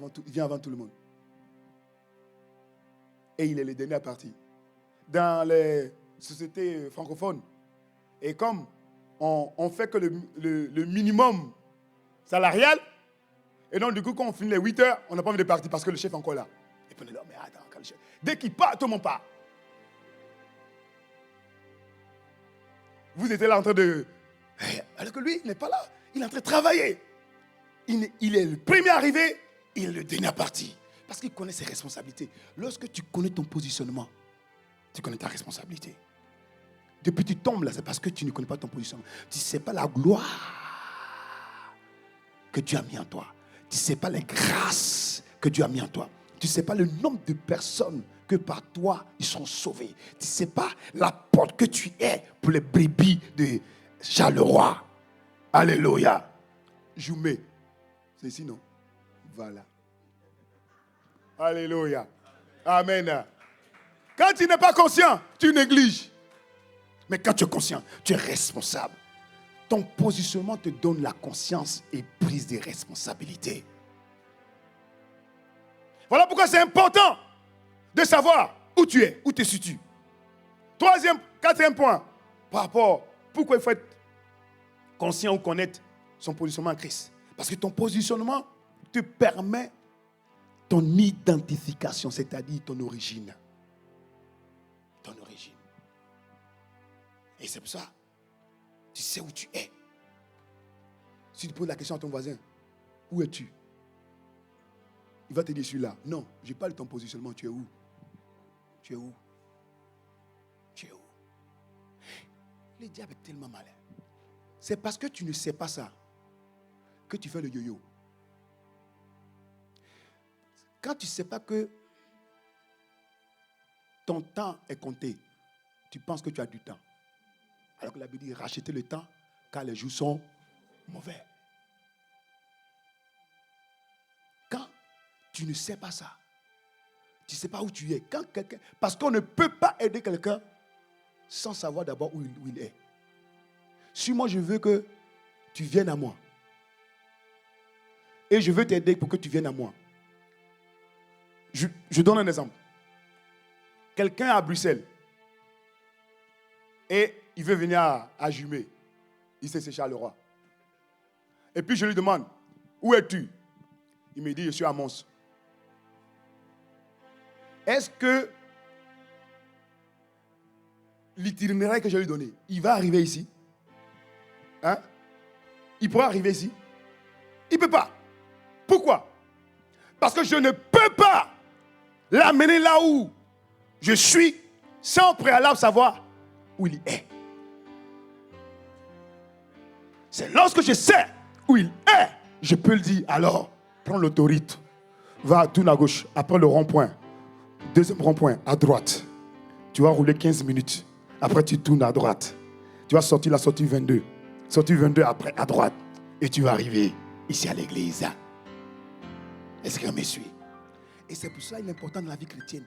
avant tout le monde. Et il est le dernier à partir. Dans les sociétés francophones, et comme on fait que le minimum salarial, et donc du coup, quand on finit les 8 heures, on n'a pas envie de partir parce que le chef est encore là. Et puis on est là, mais attends, quand le chef... Dès qu'il part, tout le monde part. Vous étiez là en train de... Alors que lui, il n'est pas là. Il est en train de travailler. Il est le premier arrivé, il est le dernier à partir. Parce qu'il connaît ses responsabilités. Lorsque tu connais ton positionnement, tu connais ta responsabilité. Depuis que tu tombes là, c'est parce que tu ne connais pas ton positionnement. Tu ne sais pas la gloire que Dieu a mis en toi. Tu ne sais pas les grâces que Dieu a mis en toi. Tu ne sais pas le nombre de personnes que par toi, ils sont sauvés. Tu ne sais pas la porte que tu es pour les brebis de Charleroi. Alléluia. Joumé. C'est ici, non? Voilà. Alléluia. Amen. Quand tu n'es pas conscient, tu négliges. Mais quand tu es conscient, tu es responsable. Ton positionnement te donne la conscience et prise de responsabilité. Voilà pourquoi c'est important de savoir où tu es, où te situes. Quatrième point, par rapport, pourquoi il faut être conscient ou connaître son positionnement en Christ. Parce que ton positionnement te permet ton identification, c'est-à-dire ton origine. Ton origine. Et c'est pour ça, tu sais où tu es. Si tu poses la question à ton voisin, où es-tu? Il va te dire celui-là. Non, je parle de ton positionnement. Tu es où? Tu es où? Tu es où? Le diable est tellement malin. C'est parce que tu ne sais pas ça que tu fais le yo-yo. Quand tu ne sais pas que ton temps est compté, tu penses que tu as du temps. Alors que la Bible dit racheter le temps car les jours sont mauvais. Quand tu ne sais pas ça, tu ne sais pas où tu es. Parce qu'on ne peut pas aider quelqu'un sans savoir d'abord où il est. Si moi je veux que tu viennes à moi, et je veux t'aider pour que tu viennes à moi, je donne un exemple. Quelqu'un à Bruxelles, et il veut venir à Jumet, il sait c'est Charleroi. Et puis je lui demande, où es-tu? Il me dit, je suis à Mons. Est-ce que l'itinéraire que je lui ai donné, il va arriver ici? Hein? Il pourra arriver ici? Il ne peut pas. Pourquoi? Parce que je ne peux pas l'amener là où je suis, sans préalable savoir où il est. C'est lorsque je sais où il est, je peux le dire. Alors, prends l'autorité. Va, tourne à gauche, après le rond-point. Deuxième rond-point, à droite. Tu vas rouler 15 minutes. Après, tu tournes à droite. Tu vas sortir la sortie 22. Sortie 22, après, à droite. Et tu vas arriver ici à l'église. Est-ce qu'on me suit? Et c'est pour ça qu'il est important dans la vie chrétienne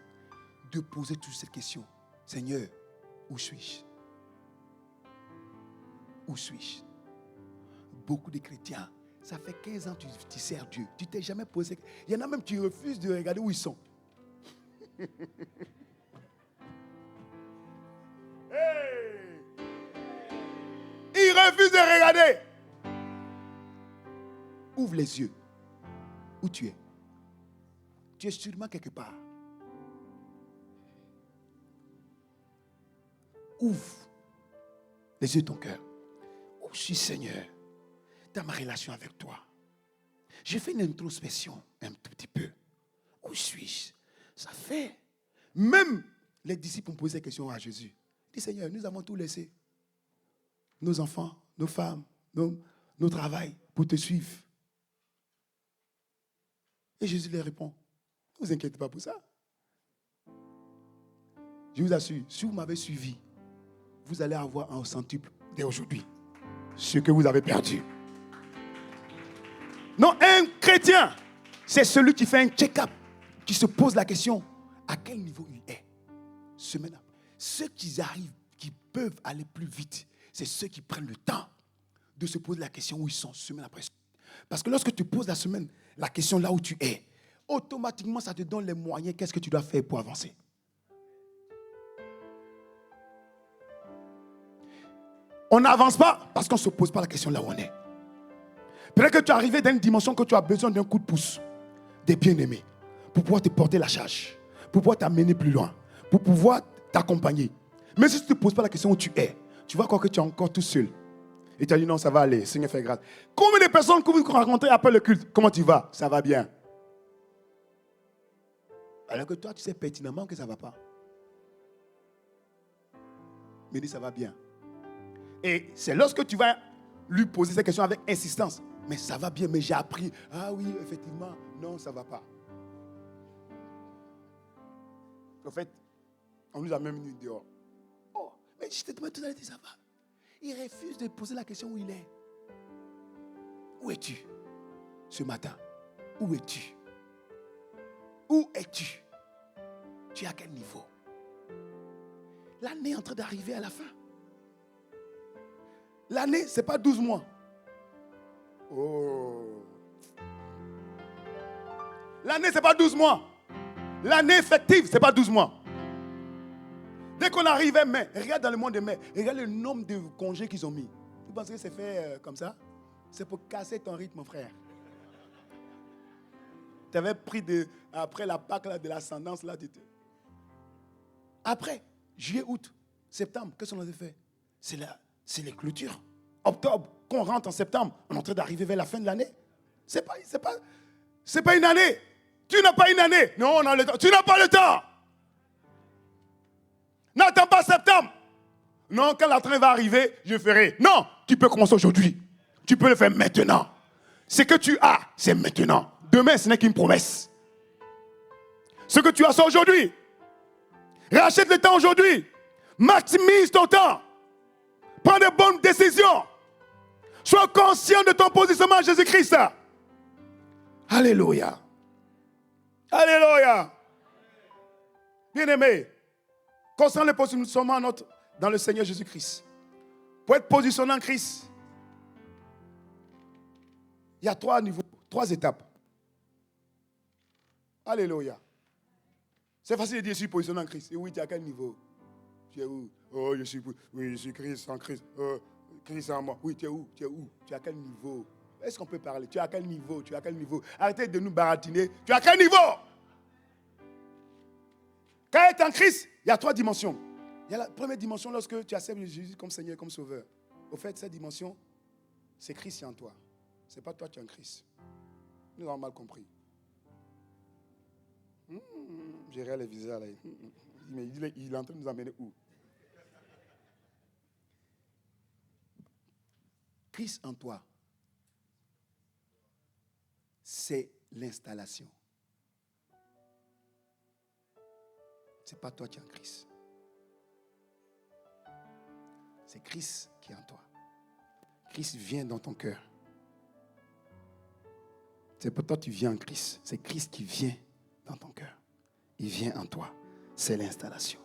de poser toutes ces questions. Seigneur, où suis-je? Où suis-je? Beaucoup de chrétiens, ça fait 15 ans que tu sers Dieu. Tu ne t'es jamais posé. Il y en a même qui refusent de regarder où ils sont. Hey! Ils refusent de regarder. Ouvre les yeux. Où tu es? Tu es sûrement quelque part. Ouvre les yeux de ton cœur. Où suis Seigneur? Dans ma relation avec toi. J'ai fait une introspection un tout petit peu. Où suis-je? Ça fait. Même les disciples ont posé la question à Jésus. Ils disent, Seigneur, nous avons tout laissé. Nos enfants, nos femmes, nos travails pour te suivre. Et Jésus leur répond, ne vous inquiétez pas pour ça. Je vous assure, si vous m'avez suivi, vous allez avoir un centuple dès aujourd'hui ce que vous avez perdu. Non, un chrétien, c'est celui qui fait un check-up, qui se pose la question, à quel niveau il est. Semaine après. Ceux qui arrivent, qui peuvent aller plus vite, c'est ceux qui prennent le temps de se poser la question où ils sont, semaine après semaine. Parce que lorsque tu poses la question là où tu es, automatiquement, ça te donne les moyens, qu'est-ce que tu dois faire pour avancer. On n'avance pas parce qu'on ne se pose pas la question là où on est. Peut-être que tu es arrivé dans une dimension que tu as besoin d'un coup de pouce, des bien-aimés, pour pouvoir te porter la charge, pour pouvoir t'amener plus loin, pour pouvoir t'accompagner. Mais si tu ne te poses pas la question où tu es, tu vas croire que tu es encore tout seul. Et tu as dit non, ça va aller, Seigneur fait grâce. Combien de personnes que vous rencontrez après le culte, comment tu vas? Ça va bien. Alors que toi, tu sais pertinemment que ça ne va pas. Mais dis, ça va bien. Et c'est lorsque tu vas lui poser cette question avec insistance. Mais ça va bien, mais j'ai appris. Ah oui, effectivement, non, ça ne va pas. En fait, on nous a même mis dehors. Oh, mais je te demande tout à l'heure, ça va. Il refuse de poser la question où il est. Où es-tu ce matin? Où es-tu? Où es-tu? Tu es à quel niveau? L'année est en train d'arriver à la fin. L'année, ce n'est pas 12 mois. Oh. L'année, ce n'est pas 12 mois. L'année effective, ce n'est pas 12 mois. Dès qu'on arrivait mai, regarde dans le mois de mai, regarde le nombre de congés qu'ils ont mis. Tu penses que c'est fait comme ça? C'est pour casser ton rythme, mon frère. Tu avais pris après la Pâque là, de l'ascendance. Là, après, juillet, août, septembre, qu'est-ce qu'on a fait? C'est les clôtures. Octobre, qu'on rentre en septembre, on est en train d'arriver vers la fin de l'année. C'est pas une année. Tu n'as pas une année. Non, on a le temps. Tu n'as pas le temps. N'attends pas septembre. Non, quand la train va arriver, je ferai. Non, tu peux commencer aujourd'hui. Tu peux le faire maintenant. Ce que tu as, c'est maintenant. Demain, ce n'est qu'une promesse. Ce que tu as, c'est aujourd'hui. Rachète le temps aujourd'hui. Maximise ton temps. Prends de bonnes décisions. Sois conscient de ton positionnement à Jésus-Christ. Alléluia. Alléluia. Bien-aimé, concernant le positionnement dans le Seigneur Jésus-Christ. Pour être positionné en Christ, il y a 3 niveaux, 3 étapes. Alléluia. C'est facile de dire je suis positionné en Christ. Et oui, tu es à quel niveau? Tu es où? Oh, je suis Christ en Christ. Christ en moi. Oui, tu es où? Tu es où? Tu es à quel niveau? Est-ce qu'on peut parler? Tu es à quel niveau? Tu es à quel niveau? Arrêtez de nous baratiner. Tu es à quel niveau? Quand tu es en Christ, il y a 3 dimensions. Il y a la première dimension lorsque tu acceptes Jésus comme Seigneur, comme Sauveur. Au fait, cette dimension, c'est Christ qui est en toi. Ce n'est pas toi qui es en Christ. Nous avons mal compris. J'ai les visas là. Mais il est en train de nous emmener où? Christ en toi, c'est l'installation. Ce n'est pas toi qui es en Christ. C'est Christ qui est en toi. Christ vient dans ton cœur. C'est pour toi que tu viens en Christ. C'est Christ qui vient dans ton cœur. Il vient en toi. C'est l'installation.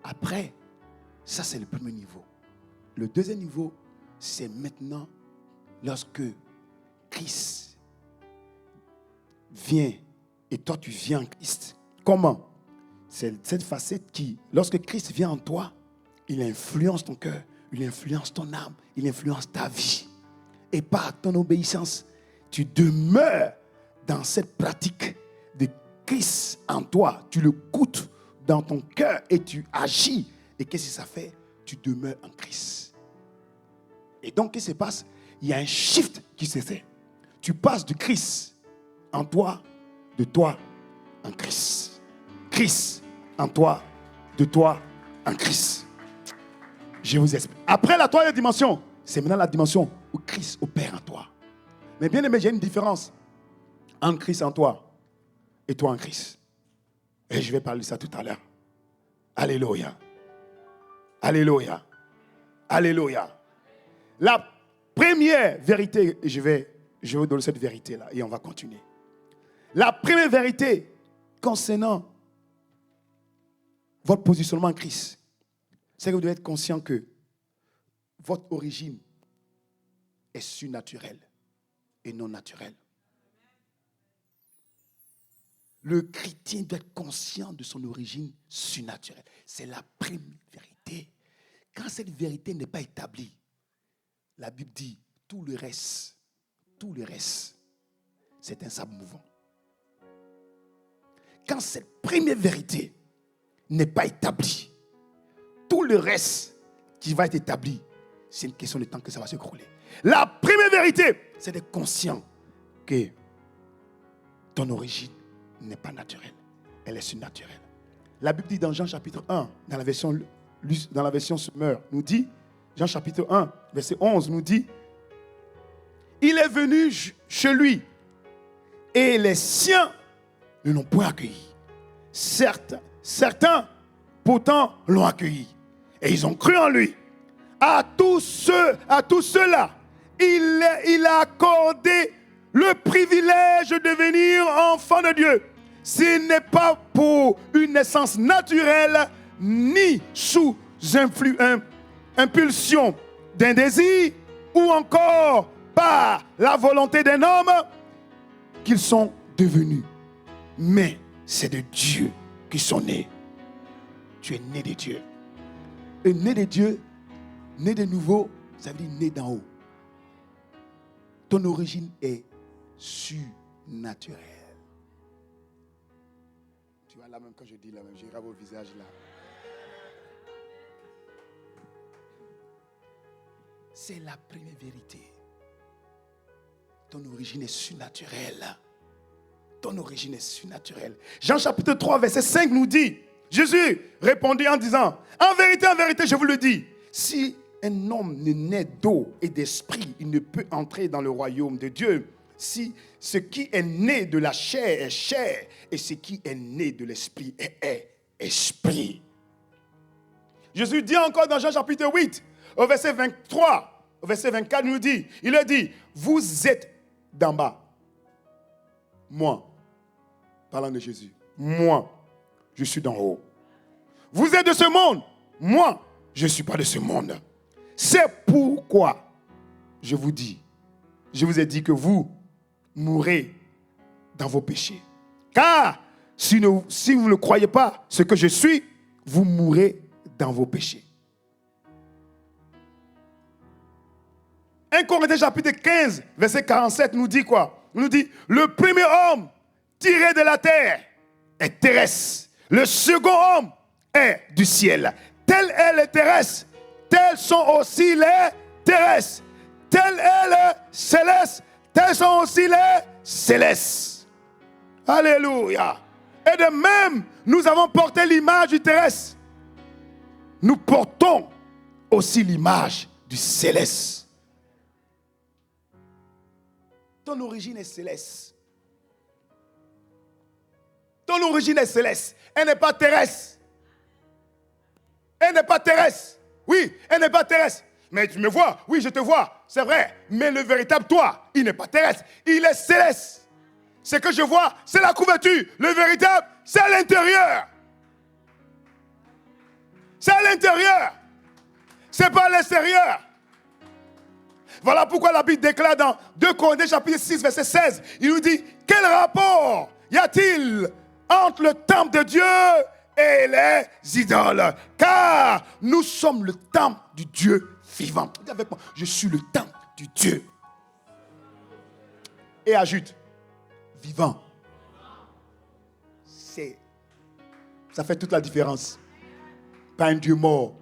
Après, ça c'est le premier niveau. Le deuxième niveau, c'est maintenant lorsque Christ vient et toi tu viens en Christ. Comment? C'est cette facette qui, lorsque Christ vient en toi, il influence ton cœur, il influence ton âme, il influence ta vie. Et par ton obéissance, tu demeures dans cette pratique de Christ en toi. Tu le goûtes dans ton cœur et tu agis. Et qu'est-ce que ça fait? Tu demeures en Christ. Et donc, qu'est-ce qui se passe? Il y a un shift qui se fait. Tu passes de Christ en toi, de toi en Christ. Christ en toi, de toi en Christ. Je vous explique. Après la troisième dimension, c'est maintenant la dimension où Christ opère en toi. Mais bien aimé, il y a une différence entre Christ en toi et toi en Christ. Et je vais parler de ça tout à l'heure. Alléluia. Alléluia. Alléluia. La première vérité, je vais vous donner cette vérité-là et on va continuer. La première vérité concernant votre positionnement en Christ, c'est que vous devez être conscient que votre origine est surnaturelle et non naturelle. Le chrétien doit être conscient de son origine surnaturelle. C'est la première vérité. Quand cette vérité n'est pas établie, la Bible dit tout le reste, c'est un sable mouvant. Quand cette première vérité n'est pas établie, tout le reste qui va être établi, c'est une question de temps que ça va s'écrouler. La première vérité, c'est d'être conscient que ton origine n'est pas naturelle, elle est surnaturelle. La Bible dit dans Jean chapitre 1, dans la version Semeur, nous dit, Jean chapitre 1, verset 11, nous dit, il est venu chez lui et les siens ne l'ont point accueilli. Certains, pourtant, l'ont accueilli. Et ils ont cru en lui. À tous ceux-là, il a accordé le privilège de devenir enfant de Dieu. Ce n'est pas pour une naissance naturelle, ni sous impulsion d'un désir, ou encore par la volonté d'un homme qu'ils sont devenus. Mais c'est de Dieu qu'ils sont nés. Tu es né de Dieu. Et né de Dieu, né de nouveau, ça veut dire né d'en haut. Ton origine est surnaturelle. Tu vois là même quand je dis là même, je regarde vos visages là. C'est la première vérité. Ton origine est surnaturelle. Ton origine est surnaturelle. Jean chapitre 3, verset 5 nous dit, Jésus répondit en disant, en vérité, je vous le dis, si un homme ne naît d'eau et d'esprit, il ne peut entrer dans le royaume de Dieu. Si ce qui est né de la chair est chair, et ce qui est né de l'esprit est esprit. Jésus dit encore dans Jean chapitre 8, au verset 23, au verset 24, il nous dit, il a dit, vous êtes d'en bas. Moi, parlant de Jésus, moi, je suis d'en haut. Vous êtes de ce monde. Moi, je ne suis pas de ce monde. C'est pourquoi je vous ai dit que vous mourrez dans vos péchés. Car si vous ne croyez pas ce que je suis, vous mourrez dans vos péchés. 1 Corinthiens chapitre 15, verset 47 nous dit quoi? Il nous dit, le premier homme tiré de la terre est terrestre. Le second homme est du ciel. Tel est le terrestre, tels sont aussi les terrestres. Tel est le céleste, tels sont aussi les célestes. Alléluia. Et de même, nous avons porté l'image du terrestre. Nous portons aussi l'image du céleste. Ton origine est céleste. Ton origine est céleste. Elle n'est pas terrestre. Elle n'est pas terrestre. Oui, elle n'est pas terrestre. Mais tu me vois, oui, je te vois, c'est vrai. Mais le véritable toi, il n'est pas terrestre. Il est céleste. Ce que je vois, c'est la couverture. Le véritable, c'est à l'intérieur. C'est à l'intérieur. C'est pas à l'extérieur. Voilà pourquoi la Bible déclare dans 2 Corinthiens chapitre 6, verset 16. Il nous dit, quel rapport y a-t-il entre le temple de Dieu et les idoles? Car nous sommes le temple du Dieu vivant. Dis avec moi, je suis le temple du Dieu. Et ajoute, vivant. Ça fait toute la différence. Pas un Dieu mort,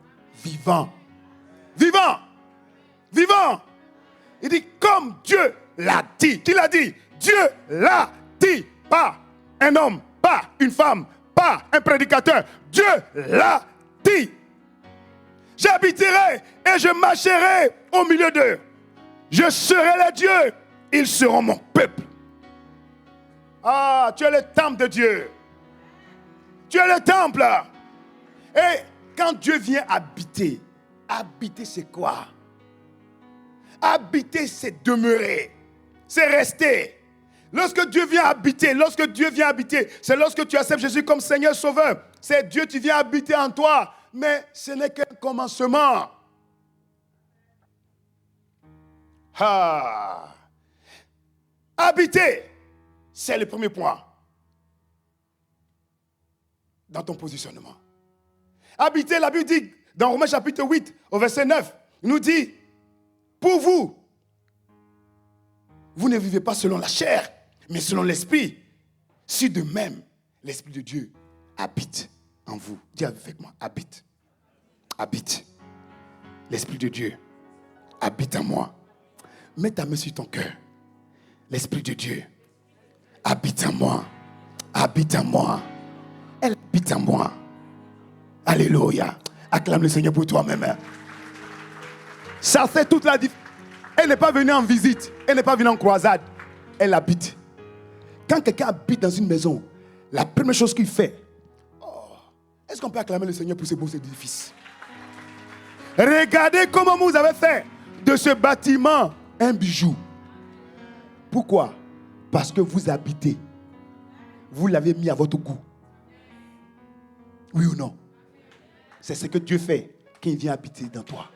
vivant. Vivant. Vivant. Il dit comme Dieu l'a dit. Qui l'a dit? Dieu l'a dit. Pas un homme, pas une femme, pas un prédicateur. Dieu l'a dit. J'habiterai et je marcherai au milieu d'eux. Je serai leur Dieu. Ils seront mon peuple. Ah, tu es le temple de Dieu. Tu es le temple. Et quand Dieu vient habiter, habiter c'est quoi? Habiter c'est demeurer, c'est rester. Lorsque Dieu vient habiter, c'est lorsque tu acceptes Jésus comme Seigneur Sauveur. C'est Dieu qui vient habiter en toi, mais ce n'est qu'un commencement. Ah. Habiter, c'est le premier point dans ton positionnement. Habiter, la Bible dit, dans Romains chapitre 8, au verset 9, il nous dit, pour vous, vous ne vivez pas selon la chair, mais selon l'esprit. Si de même, l'esprit de Dieu habite en vous. Dis avec moi, habite. Habite. L'esprit de Dieu habite en moi. Mets ta main sur ton cœur. L'esprit de Dieu habite en moi. Habite en moi. Elle habite en moi. Alléluia. Acclame le Seigneur pour toi-même. Ça fait toute la différence. Elle n'est pas venue en visite. Elle n'est pas venue en croisade. Elle habite. Quand quelqu'un habite dans une maison, la première chose qu'il fait, est-ce qu'on peut acclamer le Seigneur pour ce beau édifice? Regardez comment vous avez fait de ce bâtiment un bijou. Pourquoi? Parce que vous habitez. Vous l'avez mis à votre goût. Oui ou non? C'est ce que Dieu fait quand il vient habiter dans toi.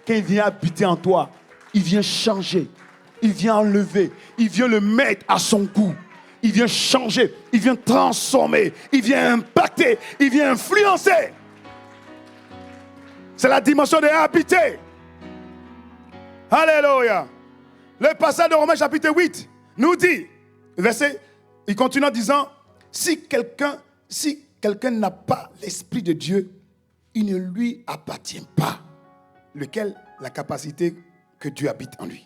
Quand il vient habiter en toi, il vient changer. Il vient enlever. Il vient le mettre à son goût. Il vient changer. Il vient transformer. Il vient impacter. Il vient influencer. C'est la dimension de habiter. Alléluia. Le passage de Romains chapitre 8 nous dit, verset, il continue en disant, si quelqu'un n'a pas l'Esprit de Dieu, il ne lui appartient pas. Lequel? La capacité que Dieu habite en lui.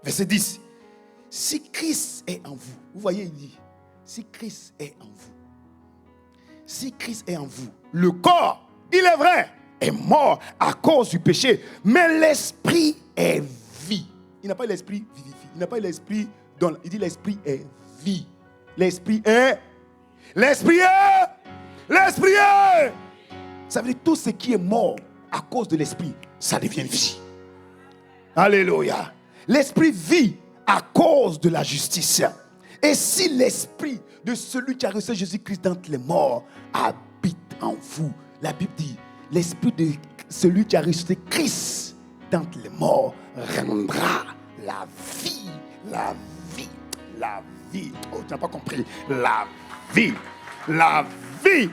Verset 10. Si Christ est en vous, vous voyez, il dit, si Christ est en vous, si Christ est en vous, le corps, il est vrai, est mort à cause du péché, mais l'esprit est vie. Il n'a pas l'esprit vivifie, il n'a pas l'esprit donne, il dit l'esprit est vie. L'esprit est. Ça veut dire tout ce qui est mort à cause de l'esprit, ça devient vie. Alléluia. L'esprit vit à cause de la justice. Et si l'esprit de celui qui a reçu Jésus-Christ d'entre les morts habite en vous, la Bible dit, l'esprit de celui qui a ressuscité Christ d'entre les morts rendra la vie. La vie. La vie. Oh, tu n'as pas compris. La vie. La vie.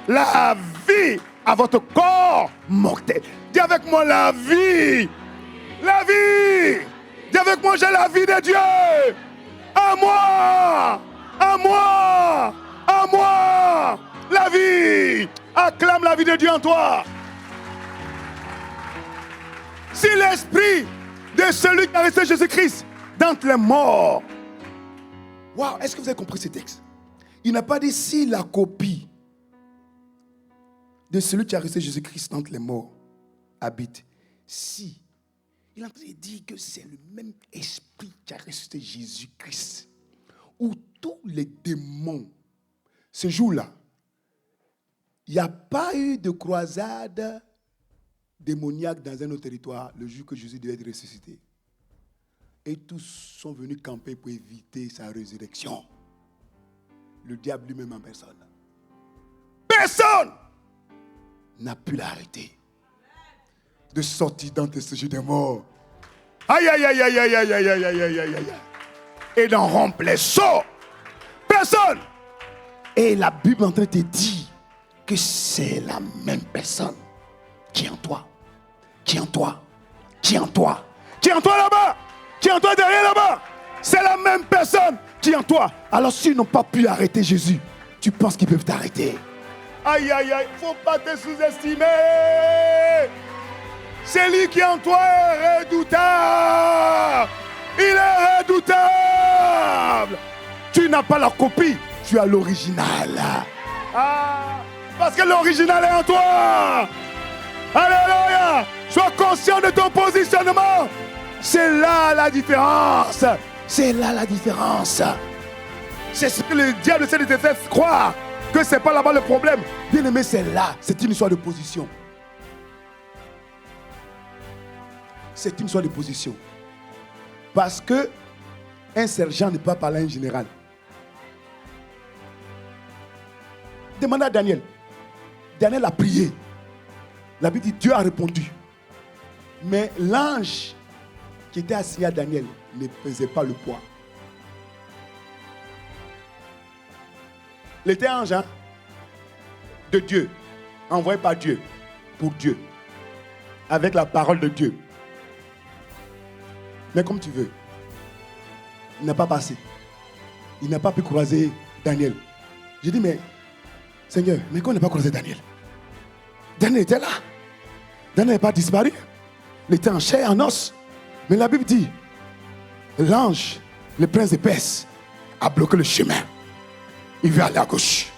La vie à votre corps mortel. Dis avec moi la vie. La vie. Dis avec moi, j'ai la vie de Dieu. À moi. À moi. À moi. La vie. Acclame la vie de Dieu en toi. Si l'esprit de celui qui a resté Jésus-Christ d'entre les morts. Waouh, est-ce que vous avez compris ce texte? Il n'a pas dit si la copie de celui qui a resté Jésus-Christ entre les morts habite. Si. Il est en train de dire que c'est le même esprit qui a ressuscité Jésus-Christ. Où tous les démons, ce jour-là, il n'y a pas eu de croisade démoniaque dans un autre territoire le jour que Jésus devait être ressuscité. Et tous sont venus camper pour éviter sa résurrection. Le diable lui-même en personne. Personne n'a pu l'arrêter de sortir dans ce jeu des morts. Aïe, aïe, aïe, aïe, aïe, aïe, aïe, aïe, aïe, aïe, aïe, aïe. Et d'en rompre les seaux. Personne. Et la Bible est en train de te dire que c'est la même personne qui est en toi. Qui est en toi. Qui est en toi. Qui est en toi là-bas. Qui est en toi derrière là-bas. C'est la même personne qui est en toi. Alors s'ils n'ont pas pu arrêter Jésus, tu penses qu'ils peuvent t'arrêter? Aïe, aïe, aïe, il ne faut pas te sous-estimer. C'est lui qui est en toi est redoutable. Il est redoutable. Tu n'as pas la copie, tu as l'original. Parce que l'original est en toi. Alléluia. Sois conscient de ton positionnement. C'est là la différence. C'est là la différence. C'est ce que le diable essaie de te faire croire. Que ce n'est pas là-bas le problème. Bien aimé, c'est là. C'est une histoire de position. C'est une histoire de position. Parce que un sergent ne peut pas parler à un général. Demandez à Daniel. Daniel a prié. La Bible dit Dieu a répondu. Mais l'ange qui était assigné à Daniel ne pesait pas le poids. Il était ange de Dieu, envoyé par Dieu, pour Dieu, avec la parole de Dieu. Mais comme tu veux, il n'a pas passé. Il n'a pas pu croiser Daniel. J'ai dit, mais Seigneur, mais qu'on n'a pas croisé Daniel? Daniel était là. Daniel n'est pas disparu. Il était en chair, en os. Mais la Bible dit, l'ange, le prince de Perse, a bloqué le chemin. Il veut aller à gauche.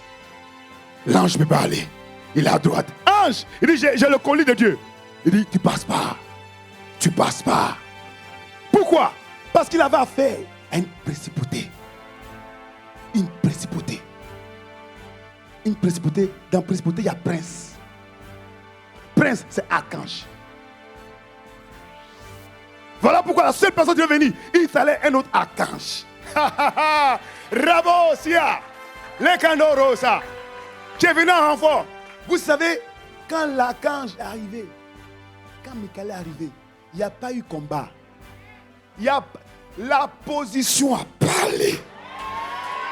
L'ange ne peut pas aller. Il est à droite. Ange, il dit, j'ai le colis de Dieu. Il dit, tu passes pas. Tu passes pas. Pourquoi? Parce qu'il avait affaire à une principauté. Une principauté. Une principauté. Dans la principauté, il y a prince. Prince, c'est archange. Voilà pourquoi la seule personne qui est venue, il fallait un autre archange. Rabosia, les Candorosa, qui est venu en renfort. Vous savez, quand l'archange est arrivé, quand Michael est arrivé, il n'y a pas eu combat. La position a parlé.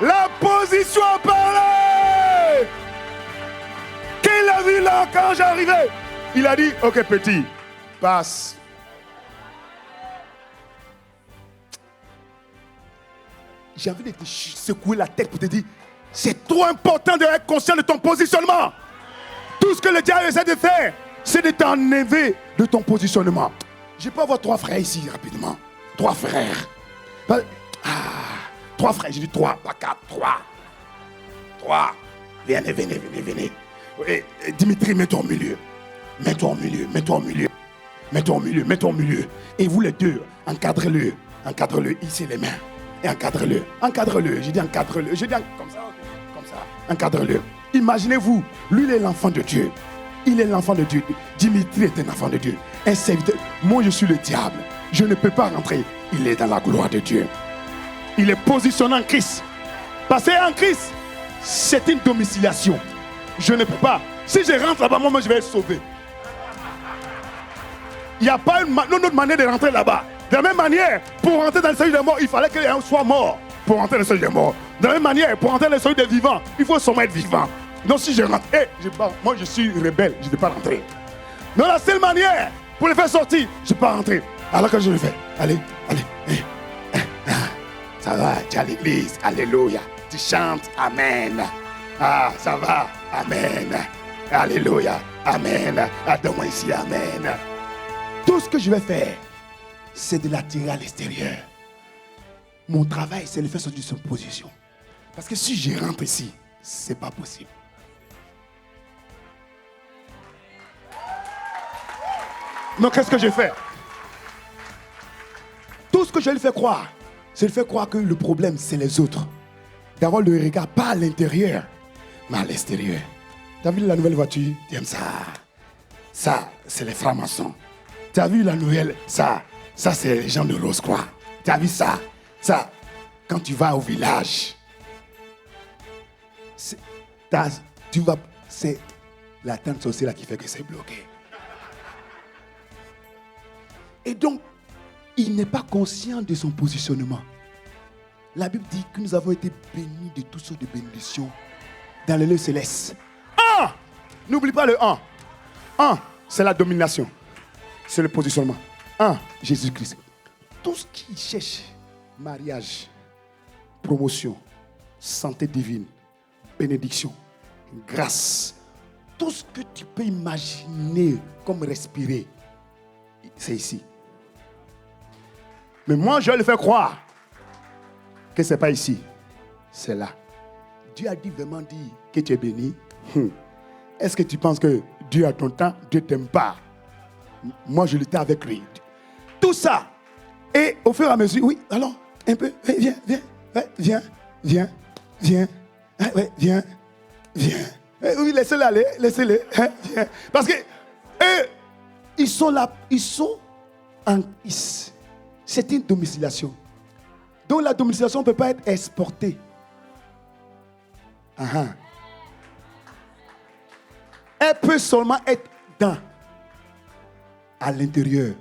La position a parlé. Quand il a vu l'archange arriver, il a dit, ok petit, passe. J'ai envie de te secouer la tête pour te dire, c'est trop important d'être conscient de ton positionnement. Tout ce que le diable essaie de faire, c'est de t'enlever de ton positionnement. Je peux avoir 3 frères ici rapidement. 3 frères. 3 frères, j'ai dit 3, pas 4, 3. 3. Venez. Et Dimitri, mets-toi au milieu. Mets-toi au milieu. Et vous les deux, encadrez-le. Encadrez-le, ici les mains. Et encadre-le. J'ai dit encadre-le. Comme ça. Encadre-le. Imaginez-vous, lui il est l'enfant de Dieu. Il est l'enfant de Dieu. Dimitri est un enfant de Dieu. Un serviteur. Moi je suis le diable. Je ne peux pas rentrer. Il est dans la gloire de Dieu. Il est positionné en Christ. Parce qu'en Christ, c'est une domiciliation. Je ne peux pas. Si je rentre là-bas, moi je vais être sauvé. Il n'y a pas une autre manière de rentrer là-bas. De la même manière, pour rentrer dans le salut des morts, il fallait qu'il soit mort pour rentrer dans le salut des morts. De la même manière, pour rentrer dans le salut des vivants, il faut seulement être vivant. Donc si je rentre, moi je suis rebelle, je ne vais pas rentrer. Donc la seule manière pour les faire sortir, je ne vais pas rentrer. Alors que je le fais, allez. Ça va, tu es à l'église, alléluia. Tu chantes, amen. Ah, ça va, amen. Alléluia, amen. Attends-moi ici, amen. Tout ce que je vais faire, c'est de l'attirer à l'extérieur. Mon travail, c'est de le faire sortir de son position. Parce que si je rentre ici, c'est pas possible. Donc, qu'est-ce que je fais? Tout ce que je lui fais croire, c'est lui faire croire que le problème, c'est les autres. D'avoir le regard pas à l'intérieur, mais à l'extérieur. Tu as vu la nouvelle voiture? Tu aimes ça? Ça, c'est les francs-maçons. Tu as vu la nouvelle? Ça c'est les gens de Rose-Croix. Tu as vu ça? Ça, quand tu vas au village, c'est la tante sorcière qui fait que c'est bloqué. Et donc, il n'est pas conscient de son positionnement. La Bible dit que nous avons été bénis de toutes sortes de bénédictions dans les lieux célestes. N'oublie pas le 1. 1, c'est la domination. C'est le positionnement. 1, Jésus-Christ. Tout ce qui cherche, mariage, promotion, santé divine, bénédiction, grâce, tout ce que tu peux imaginer comme respirer, c'est ici. Mais moi, je le fais croire que ce n'est pas ici, c'est là. Dieu a vraiment dit que tu es béni. Est-ce que tu penses que Dieu a ton temps? Dieu ne t'aime pas. Moi, je l'étais avec lui. Tout ça. Et au fur et à mesure, oui, allons, un peu, viens, viens. Oui, laissez-le aller, laissez-le. Viens. Parce que eux, ils sont là, ils sont en Christ. C'est une domiciliation. Donc la domiciliation ne peut pas être exportée. Elle peut seulement être à l'intérieur.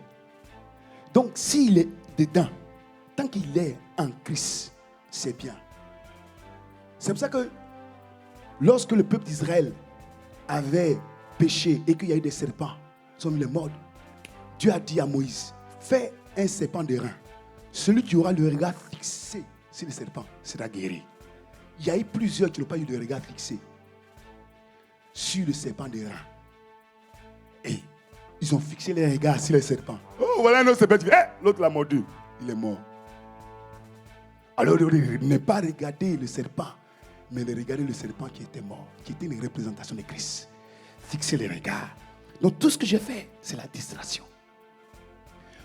Donc s'il est dedans, tant qu'il est en Christ, c'est bien. C'est pour ça que lorsque le peuple d'Israël avait péché et qu'il y a eu des serpents, sont les morts, Dieu a dit à Moïse, fais un serpent de rein. Celui qui aura le regard fixé sur le serpent sera guéri. Il y a eu plusieurs qui n'ont pas eu le regard fixé sur le serpent de rein. Et ils ont fixé les regards sur le serpent. Oh, voilà un autre serpent. L'autre l'a mordu. Il est mort. Alors, ne pas regarder le serpent, mais de regarder le serpent qui était mort, qui était une représentation de Christ. Fixer les regards. Donc, tout ce que j'ai fait, c'est la distraction.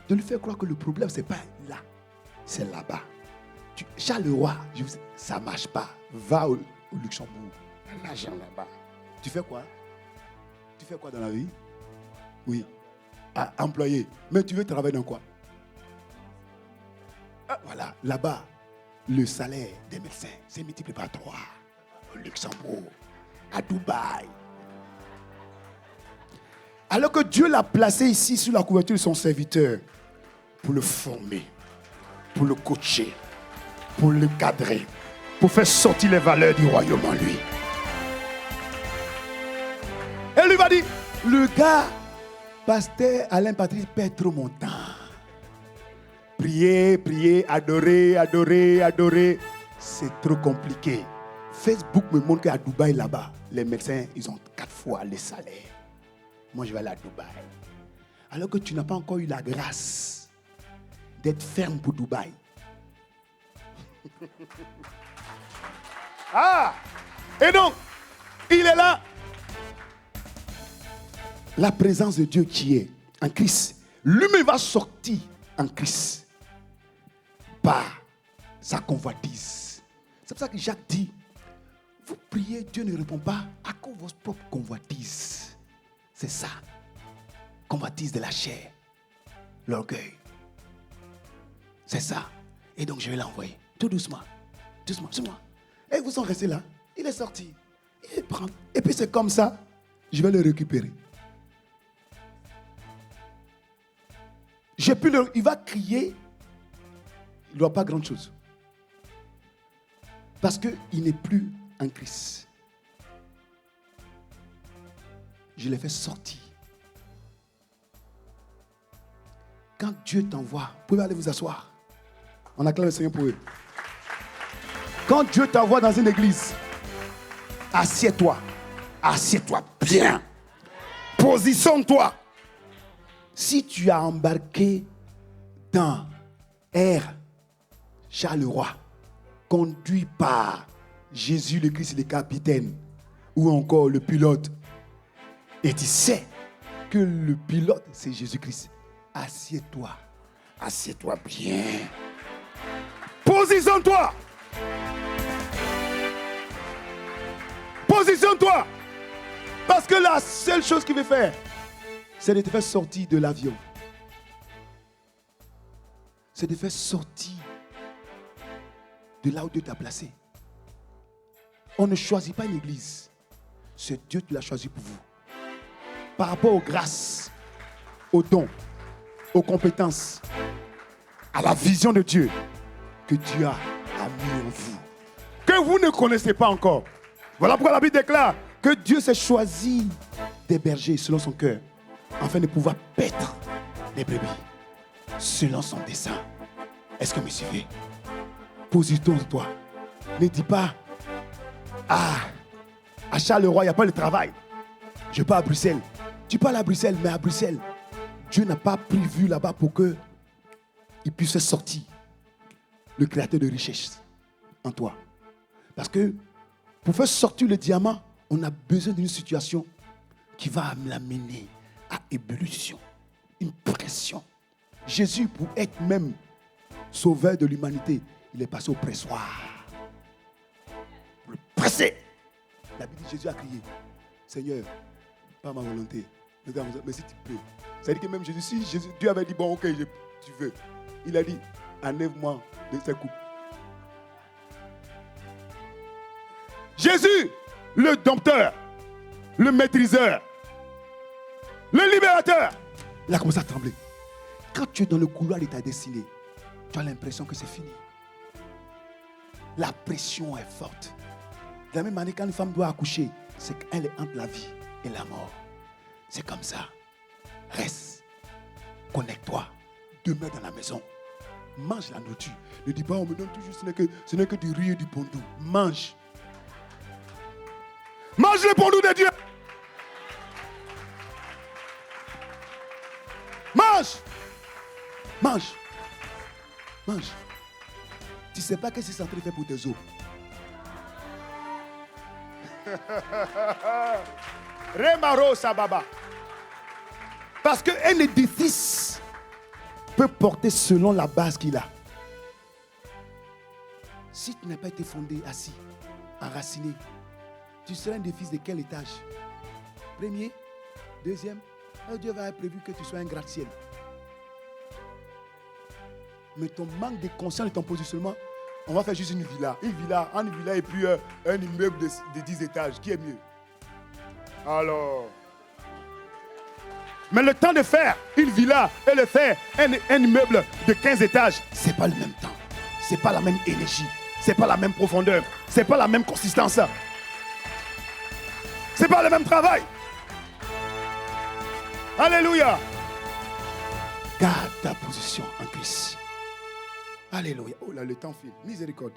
De lui faire croire que le problème, ce n'est pas là, c'est là-bas. Charles Roy, ça ne marche pas. Va au Luxembourg. Il y a l'argent là-bas. Tu fais quoi? Tu fais quoi dans la vie? Oui. Employé. Mais tu veux travailler dans quoi? Voilà. Là-bas, le salaire des médecins, c'est multiplié par 3. Au Luxembourg, à Dubaï. Alors que Dieu l'a placé ici sur la couverture de son serviteur pour le former, pour le coacher, pour le cadrer, pour faire sortir les valeurs du royaume en lui. Et lui va dire, le gars, pasteur Alain Patrice, perd trop mon temps. Prier, adorer, c'est trop compliqué. Facebook me montre qu'à Dubaï, là-bas, les médecins, ils ont 4 fois les salaires. Moi, je vais aller à Dubaï. Alors que tu n'as pas encore eu la grâce d'être ferme pour Dubaï. Et donc, il est là. La présence de Dieu qui est en Christ, lui-même va sortir en Christ par sa convoitise. C'est pour ça que Jacques dit, vous priez, Dieu ne répond pas à cause de votre propre convoitise. C'est ça. Convoitise de la chair. L'orgueil. C'est ça. Et donc je vais l'envoyer. Tout doucement. Doucement. Et vous sont restés là. Il est sorti. Il prend. Et puis c'est comme ça. Je vais le récupérer. Il va crier. Il ne doit pas grand chose. Parce qu'il n'est plus en Christ. Je l'ai fait sortir. Quand Dieu t'envoie, vous pouvez aller vous asseoir. On acclame le Seigneur pour eux. Quand Dieu t'envoie dans une église, assieds-toi. Assieds-toi bien. Positionne-toi. Si tu as embarqué dans Air Charleroi, conduit par Jésus le Christ, le capitaine, ou encore le pilote, et tu sais que le pilote, c'est Jésus-Christ, assieds-toi. Assieds-toi bien. Positionne-toi. Positionne-toi. Parce que la seule chose qu'il veut faire, c'est de te faire sortir de l'avion. C'est de te faire sortir de là où Dieu t'a placé. On ne choisit pas une église. C'est Dieu qui l'a choisi pour vous. Par rapport aux grâces, aux dons, aux compétences, à la vision de Dieu que Dieu a mis en vous, que vous ne connaissez pas encore. Voilà pourquoi la Bible déclare que Dieu s'est choisi des bergers selon son cœur, afin de pouvoir paître les brebis selon son dessein. Est-ce que vous me suivez? Positionne-toi. Ne dis pas, à Charleroi, il n'y a pas de travail. Je pars à Bruxelles. Tu parles à Bruxelles, mais à Bruxelles, Dieu n'a pas prévu là-bas pour qu'il puisse sortir le créateur de richesse en toi. Parce que pour faire sortir le diamant, on a besoin d'une situation qui va l'amener à ébullition, une pression. Jésus, pour être même sauveur de l'humanité, il est passé au pressoir. Pour le presser. La Bible dit, Jésus a crié, Seigneur, pas ma volonté, mais si tu peux. C'est-à-dire que même Jésus, si Dieu avait dit, bon, ok, tu veux. Il a dit, enlève-moi de cette coupe. Jésus, le dompteur, le maîtriseur, le libérateur, il a commencé à trembler. Quand tu es dans le couloir de ta destinée, tu as l'impression que c'est fini. La pression est forte. De la même manière, quand une femme doit accoucher, c'est qu'elle est entre la vie et la mort. C'est comme ça. Reste. Connecte-toi. Demeure dans la maison. Mange la nourriture. Ne dis pas, on me donne toujours, ce n'est que du riz et du pondou. Mange. Mange le pondou de Dieu. Mange. Mange. Mange. Tu ne sais pas qu'est-ce que c'est en train de faire pour tes os. Remaro Sababa. Parce qu'un édifice peut porter selon la base qu'il a. Si tu n'as pas été fondé, assis, enraciné, tu seras un édifice de quel étage? Premier, deuxième. Dieu va avoir prévu que tu sois un gratte-ciel. Mais ton manque de conscience de ton positionnement, on va faire juste une villa. Une villa et puis un immeuble de 10 étages. Qui est mieux? Alors. Mais le temps de faire une villa et de faire un immeuble de 15 étages, ce n'est pas le même temps. Ce n'est pas la même énergie. Ce n'est pas la même profondeur. Ce n'est pas la même consistance. Ce n'est pas le même travail. Alléluia. Garde ta position en Christ. Alléluia. Oh là, le temps file. Miséricorde.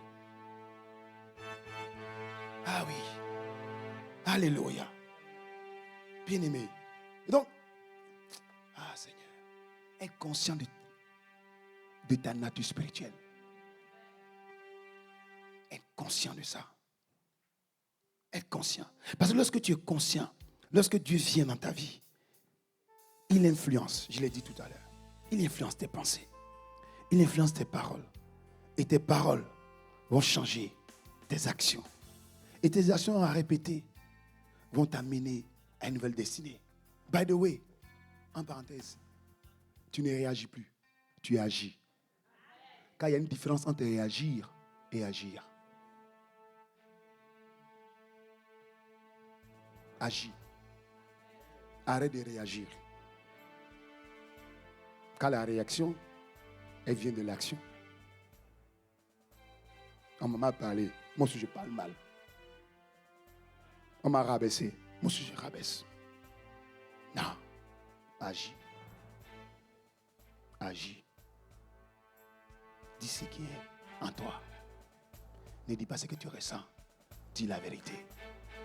Ah oui. Alléluia. Bien-aimé. Donc, Seigneur, être conscient de ta nature spirituelle. Être conscient de ça. Être conscient. Parce que lorsque tu es conscient, lorsque Dieu vient dans ta vie, il influence, je l'ai dit tout à l'heure, il influence tes pensées. Il influence tes paroles. Et tes paroles vont changer tes actions. Et tes actions à répéter vont t'amener à une nouvelle destinée. By the way, en parenthèse, tu ne réagis plus, tu agis. Car il y a une différence entre réagir et agir. Agis. Arrête de réagir. Car la réaction, elle vient de l'action. On m'a parlé, moi aussi je parle mal. On m'a rabaissé, moi aussi je rabaisse. Non, agis. Agis. Dis ce qui est en toi. Ne dis pas ce que tu ressens. Dis la vérité.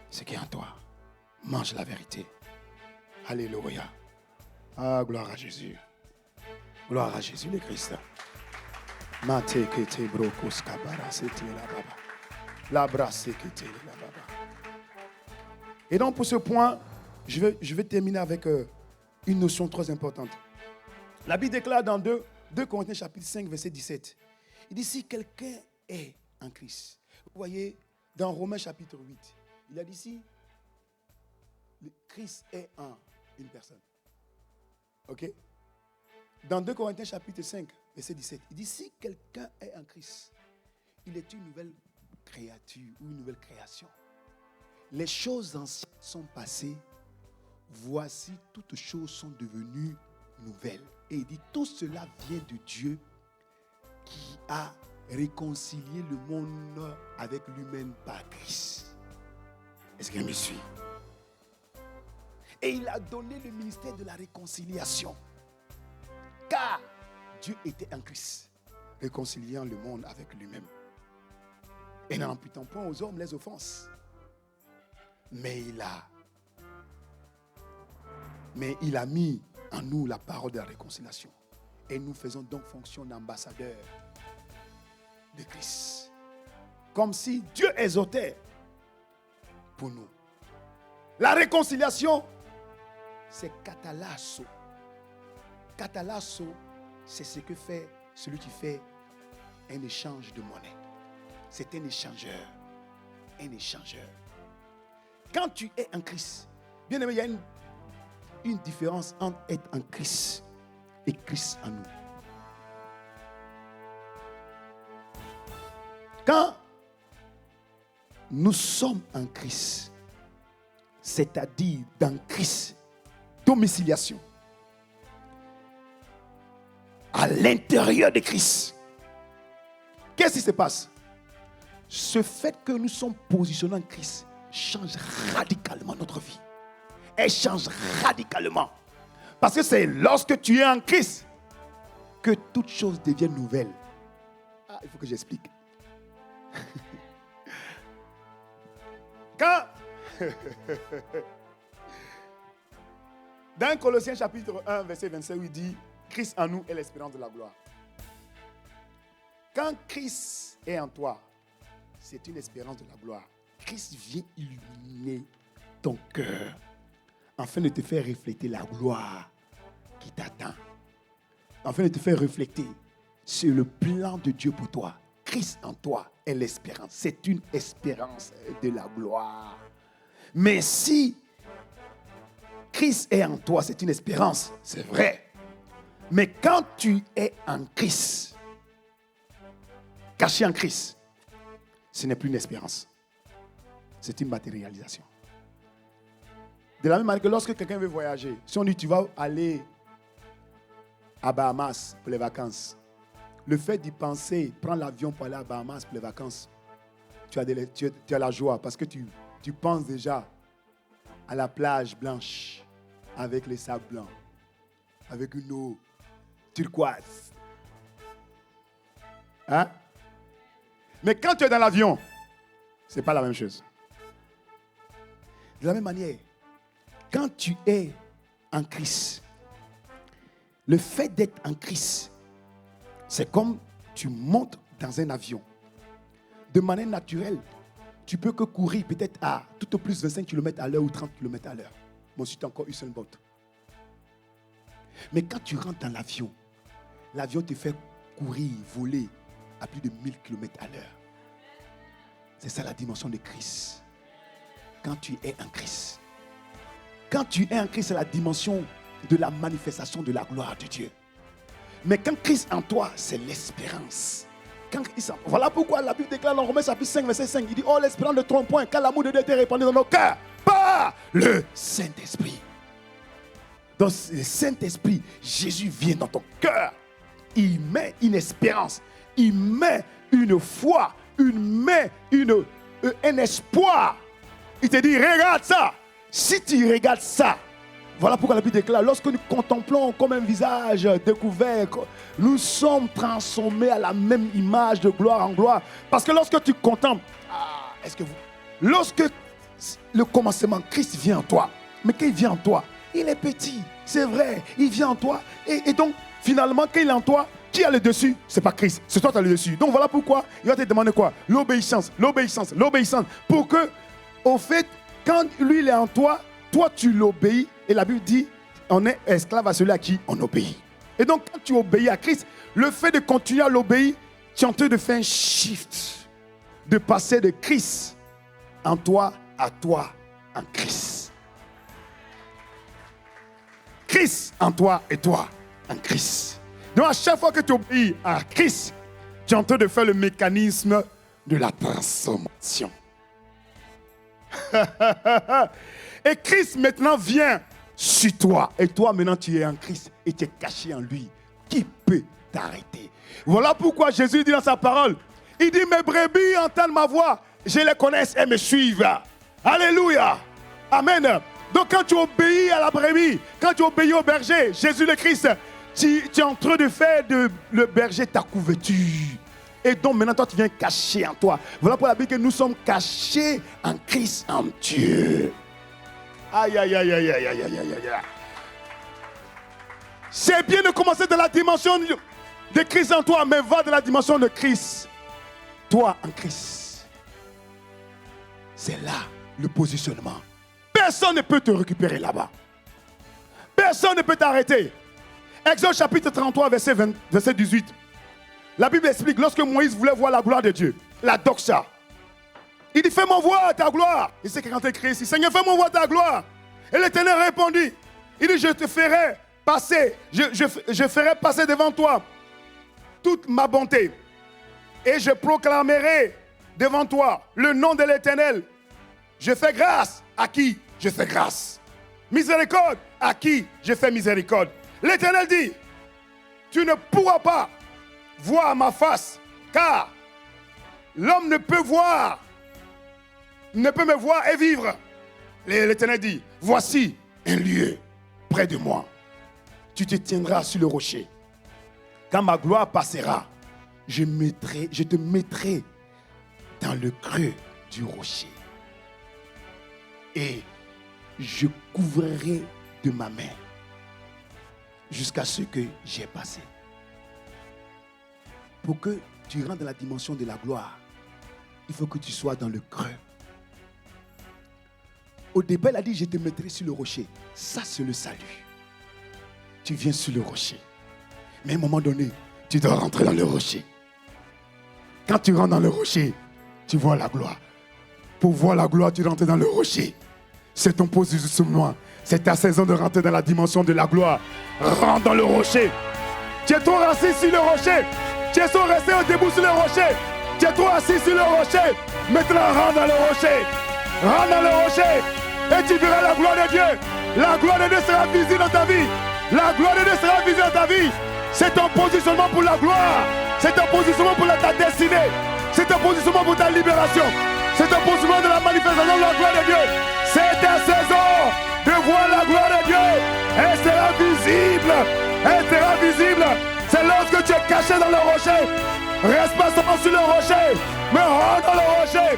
Ce qui est en toi. Mange la vérité. Alléluia. Ah, gloire à Jésus. Gloire à Jésus le Christ. La brasse qui était là-bas. Et donc pour ce point, je vais terminer avec une notion très importante. La Bible déclare dans 2 Corinthiens chapitre 5, verset 17. Il dit si quelqu'un est en Christ. Vous voyez, dans Romains chapitre 8, il a dit si Christ est en une personne. Ok? Dans 2 Corinthiens chapitre 5, verset 17, il dit si quelqu'un est en Christ, il est une nouvelle créature ou une nouvelle création. Les choses anciennes sont passées, voici toutes choses sont devenues nouvelles. Et il dit tout cela vient de Dieu qui a réconcilié le monde avec lui-même par Christ. Est-ce qu'il me suit? Et il a donné le ministère de la réconciliation. Car Dieu était en Christ, réconciliant le monde avec lui-même. Et n'en imputant point aux hommes les offenses. Mais il a mis en nous la parole de la réconciliation. Et nous faisons donc fonction d'ambassadeurs de Christ. Comme si Dieu exhortait pour nous. La réconciliation, c'est catalasso. Catalasso, c'est ce que fait celui qui fait un échange de monnaie. C'est un échangeur. Un échangeur. Quand tu es en Christ, bien aimé, il y a une différence entre être en Christ et Christ en nous. Quand nous sommes en Christ, c'est-à-dire dans Christ, domiciliation, à l'intérieur de Christ, qu'est-ce qui se passe? Ce fait que nous sommes positionnés en Christ change radicalement notre vie. Elle change radicalement. Parce que c'est lorsque tu es en Christ que toutes choses deviennent nouvelles. Ah, il faut que j'explique. Quand dans Colossiens chapitre 1, verset 25, il dit Christ en nous est l'espérance de la gloire. Quand Christ est en toi, c'est une espérance de la gloire. Christ vient illuminer ton cœur afin de te faire refléter la gloire qui t'attend. Afin de te faire refléter sur le plan de Dieu pour toi. Christ en toi est l'espérance. C'est une espérance de la gloire. Mais si Christ est en toi, c'est une espérance, c'est vrai. Mais quand tu es en Christ, caché en Christ, ce n'est plus une espérance. C'est une matérialisation. De la même manière que lorsque quelqu'un veut voyager, si on dit tu vas aller à Bahamas pour les vacances, le fait d'y penser, prendre l'avion pour aller à Bahamas pour les vacances, tu as la joie parce que tu penses déjà à la plage blanche avec les sables blancs, avec une eau turquoise. Hein? Mais quand tu es dans l'avion, ce n'est pas la même chose. De la même manière, quand tu es en Christ, le fait d'être en Christ, c'est comme tu montes dans un avion. De manière naturelle, tu peux que courir peut-être à tout au plus 25 km à l'heure ou 30 km à l'heure. Bon, si tu as encore une seule botte. Mais quand tu rentres dans l'avion, l'avion te fait courir, voler à plus de 1000 km à l'heure. C'est ça la dimension de Christ. Quand tu es en Christ. Quand tu es en Christ, c'est la dimension de la manifestation de la gloire de Dieu. Mais quand Christ en toi, c'est l'espérance. Voilà pourquoi la Bible déclare dans Romains chapitre 5, verset 5, il dit, oh l'espérance ne trompe point, car l'amour de Dieu était répandu dans nos cœurs par le Saint-Esprit. Dans le Saint-Esprit, Jésus vient dans ton cœur. Il met une espérance, il met une foi, un espoir. Il te dit, regarde ça. Si tu regardes ça, voilà pourquoi la Bible déclare, lorsque nous contemplons comme un visage découvert, nous sommes transformés à la même image de gloire en gloire. Parce que lorsque tu contemples, lorsque le commencement, Christ vient en toi, mais quand il vient en toi, il est petit, c'est vrai, il vient en toi. Et donc, finalement, quand il est en toi, qui a le dessus? Ce n'est pas Christ, c'est toi qui as le dessus. Donc voilà pourquoi il va te demander quoi? L'obéissance, l'obéissance, l'obéissance. Pour que, au fait, quand lui il est en toi, toi tu l'obéis. Et la Bible dit, on est esclave à celui à qui on obéit. Et donc quand tu obéis à Christ, le fait de continuer à l'obéir, tu es en train de faire un shift. De passer de Christ en toi à toi en Christ. Christ en toi et toi en Christ. Donc à chaque fois que tu obéis à Christ, tu es en train de faire le mécanisme de la transformation. Et Christ maintenant vient sur toi. Et toi maintenant tu es en Christ et tu es caché en lui. Qui peut t'arrêter? Voilà pourquoi Jésus dit dans sa parole, il dit mes brebis entendent ma voix, je les connais et me suivent. Alléluia. Amen. Donc quand tu obéis à la brebis, quand tu obéis au berger, Jésus le Christ, tu es en train de faire de le berger ta couverture. Et donc maintenant toi tu viens cacher en toi. Voilà pour la Bible que nous sommes cachés en Christ, en Dieu. Aïe, aïe, aïe, aïe, aïe, aïe, aïe, aïe, aïe. C'est bien de commencer de la dimension de Christ en toi, mais va de la dimension de Christ. Toi en Christ. C'est là le positionnement. Personne ne peut te récupérer là-bas. Personne ne peut t'arrêter. Exode chapitre 33, verset 18. La Bible explique, lorsque Moïse voulait voir la gloire de Dieu, la doxa, il dit, fais-moi voir ta gloire. Il sait que quand il écrit ici, Seigneur, fais-moi voir ta gloire. Et l'Éternel répondit, il dit, je te ferai passer, je ferai passer devant toi toute ma bonté. Et je proclamerai devant toi le nom de l'Éternel. Je fais grâce à qui je fais grâce. Miséricorde à qui je fais miséricorde. L'Éternel dit, tu ne pourras pas voir ma face, car l'homme ne peut me voir et vivre. L'Éternel dit, voici un lieu près de moi. Tu te tiendras sur le rocher. Quand ma gloire passera, je te mettrai dans le creux du rocher. Et je couvrirai de ma main jusqu'à ce que j'ai passé. Pour que tu rentres dans la dimension de la gloire, il faut que tu sois dans le creux. Au départ, il a dit, je te mettrai sur le rocher. Ça, c'est le salut. Tu viens sur le rocher. Mais à un moment donné, tu dois rentrer dans le rocher. Quand tu rentres dans le rocher, tu vois la gloire. Pour voir la gloire, tu rentres dans le rocher. C'est ton positionnement. C'est ta saison de rentrer dans la dimension de la gloire. Rentre dans le rocher. Tu es trop assis sur le rocher. Tu es trop resté au debout sur le rocher. Tu es trop assis sur le rocher. Maintenant, rentre dans le rocher. Rentre dans le rocher. Et tu verras la gloire de Dieu. La gloire de Dieu sera visible dans ta vie. La gloire de Dieu sera visible dans ta vie. C'est ton positionnement pour la gloire. C'est ton positionnement pour ta destinée. C'est ton positionnement pour ta libération. C'est ton positionnement de la manifestation de la gloire de Dieu. C'est ta saison de voir la gloire de Dieu. Elle sera visible. Elle sera visible. C'est lorsque tu es caché dans le rocher. Reste pas seulement sur le rocher, mais rentre dans le rocher.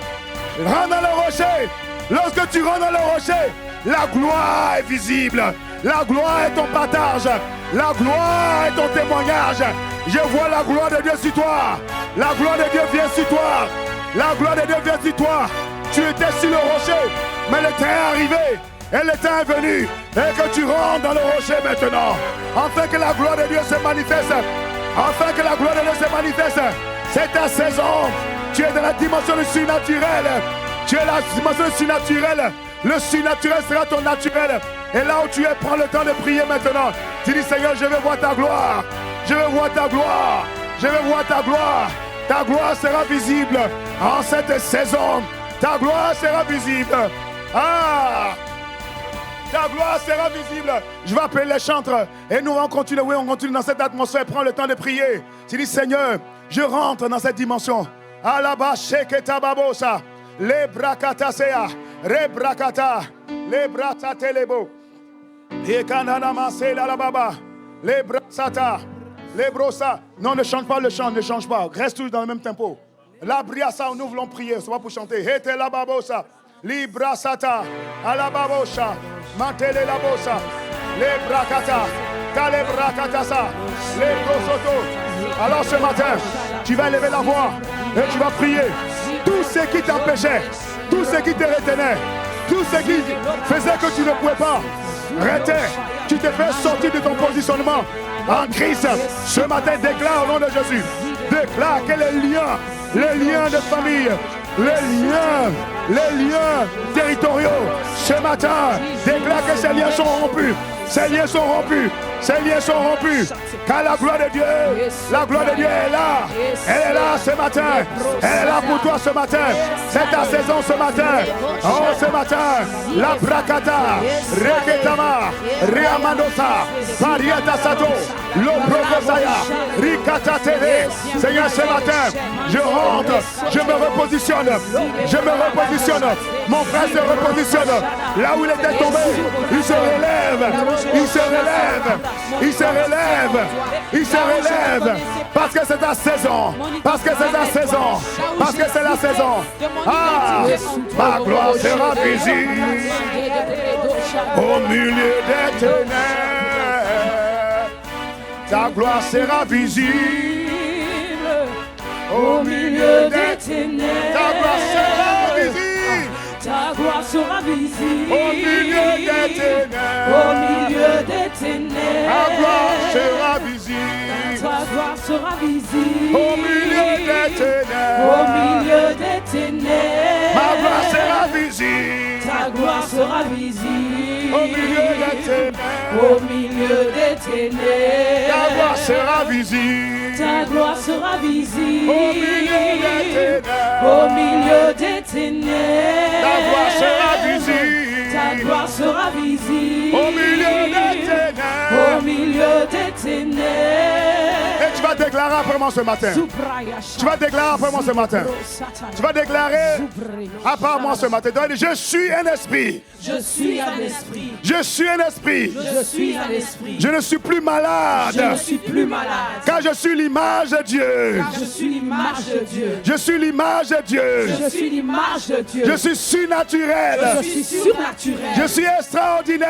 Rentre dans le rocher. Lorsque tu rentres dans le rocher, la gloire est visible. La gloire est ton partage. La gloire est ton témoignage. Je vois la gloire de Dieu sur toi. La gloire de Dieu vient sur toi. La gloire de Dieu vient sur toi. Tu étais sur le rocher, mais le temps est arrivé. Et le temps est venu. Et que tu rentres dans le rocher maintenant. Afin que la gloire de Dieu se manifeste. Afin que la gloire de Dieu se manifeste. C'est ta saison. Tu es dans la dimension du surnaturel. Tu es dans la dimension du surnaturel. Le surnaturel sera ton naturel. Et là où tu es, prends le temps de prier maintenant. Tu dis, Seigneur, je veux voir ta gloire. Je veux voir ta gloire. Je veux voir ta gloire. Ta gloire sera visible en cette saison. Ta gloire sera visible. Ah! Ta gloire sera visible. Je vais appeler les chantres. Et nous allons continuer. Oui, on continue dans cette atmosphère. Prends le temps de prier. Tu dis, Seigneur, je rentre dans cette dimension. Alaba sheketa babosa. Le brakata sea. Re brakata. Le bratate lebo. Et kanana masela la baba. Le brasata. Les brossa. Non, ne change pas le chant, ne change pas. Reste toujours dans le même tempo. La briasa, nous voulons prier. Ce n'est pas pour chanter. Hete la babosa. Libra sata. Alababosha. Mantele la bosa. Les brakata. Kale brakata sa. Les brosoto. Alors ce matin, tu vas lever la voix et tu vas prier. Tout ce qui t'empêchait, tout ce qui te retenait, tout ce qui faisait que tu ne pouvais pas, retient, tu te fais sortir de ton positionnement en Christ. Ce matin, déclare au nom de Jésus. Déclare que les liens de famille, les liens territoriaux, ce matin, déclare que ces liens sont rompus. Ces liens sont rompus. Ces liens sont rompus. Car la gloire de Dieu est là. Elle est là ce matin. Elle est là pour toi ce matin. C'est ta saison ce matin. Oh, ce matin, la bracata, Reketama, Reamandosa, Pariata Sato, Lobrokosaya, Rikata Tele. Seigneur, ce matin, je rentre, je me repositionne. Je me repositionne. Mon frère se repositionne. Là où il était tombé, il se relève. Il se relève. Il se relève. Il se relève. Parce que c'est ta saison. Parce que c'est ta saison. Parce que c'est la saison. Ah, ma gloire sera visible au milieu des ténèbres. Ta gloire sera visible au milieu des ténèbres. Ta gloire sera visible. Ta gloire sera visible au milieu des ténèbres. Au milieu des ténèbres. Ta gloire sera visible. Ta gloire sera visible au milieu des ténèbres. Au milieu des ténèbres. Ma gloire sera visible. Ta gloire sera visible au milieu des ténèbres. Au milieu des ténèbres. Ta gloire sera visible. Ta gloire sera visible au milieu des ténèbres. Au milieu des ténèbres. Ta gloire sera visible. Ta gloire sera visible au milieu des ténèbres. Au milieu des ténèbres. Et tu vas déclarer après moi ce matin. Tu vas déclarer après moi ce matin. Tu vas déclarer après moi ce matin. Je suis un esprit. Je suis un esprit. Je suis un esprit. Je suis un esprit. Je ne suis plus malade. Je ne suis plus malade. Car je suis l'image de Dieu. Car je suis l'image de Dieu. Je suis l'image de Dieu. Je suis l'image de Dieu. Je suis surnaturel. Je suis surnaturel. Je suis extraordinaire.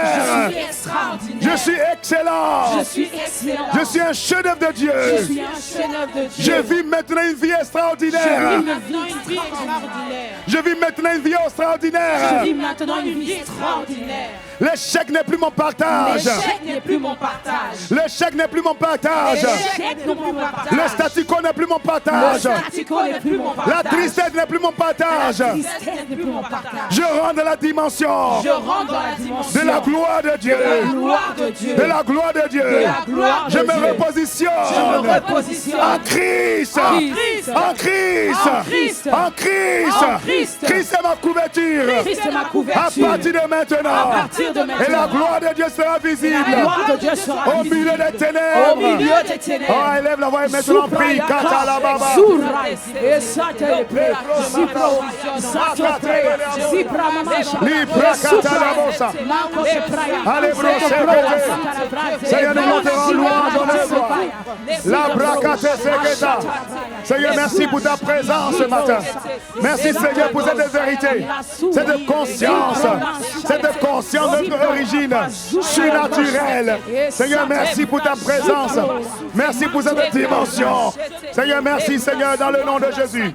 Je suis extraordinaire. Je suis excellent. Je suis excellent. Je suis un chef-d'œuvre de Dieu. Je suis un chef-d'œuvre de Dieu. Je vis maintenant une vie extraordinaire. Je vis maintenant une vie extraordinaire. Je vis maintenant une vie extraordinaire. Je vis maintenant une vie extraordinaire. L'échec n'est plus mon partage. L'échec n'est plus mon partage. L'échec n'est plus mon partage. L'échec n'est plus mon partage. Le statu quo n'est plus mon partage. Le statu quo n'est plus mon partage. La tristesse n'est plus mon partage. La tristesse n'est plus mon partage. Je rentre dans la dimension. Je rentre dans la dimension de la gloire de Dieu. De la gloire de Dieu. De la gloire de Dieu. De la gloire de Je Dieu. me repositionne. Je me repositionne. En Christ. En Christ. En Christ. En Christ. En Christ. En Christ. Christ est ma couverture. Christ est ma couverture. À partir de maintenant. À partir de maintenant. Et la gloire de Dieu sera visible. La gloire de Dieu sera au visible. milieu des ténèbres. Au milieu des ténèbres. Oh, élève la voix et maintenant prie. Kata la baba. Et ça te plaît. Allez, Seigneur, nous monterons louange en œuvre. La bracate secreta. Seigneur, merci pour ta présence ce matin. Merci, Seigneur, pour cette vérité, cette conscience de notre origine surnaturelle. Seigneur, merci pour ta présence. Merci pour cette dimension. Seigneur, merci, Seigneur, dans le nom de Jésus.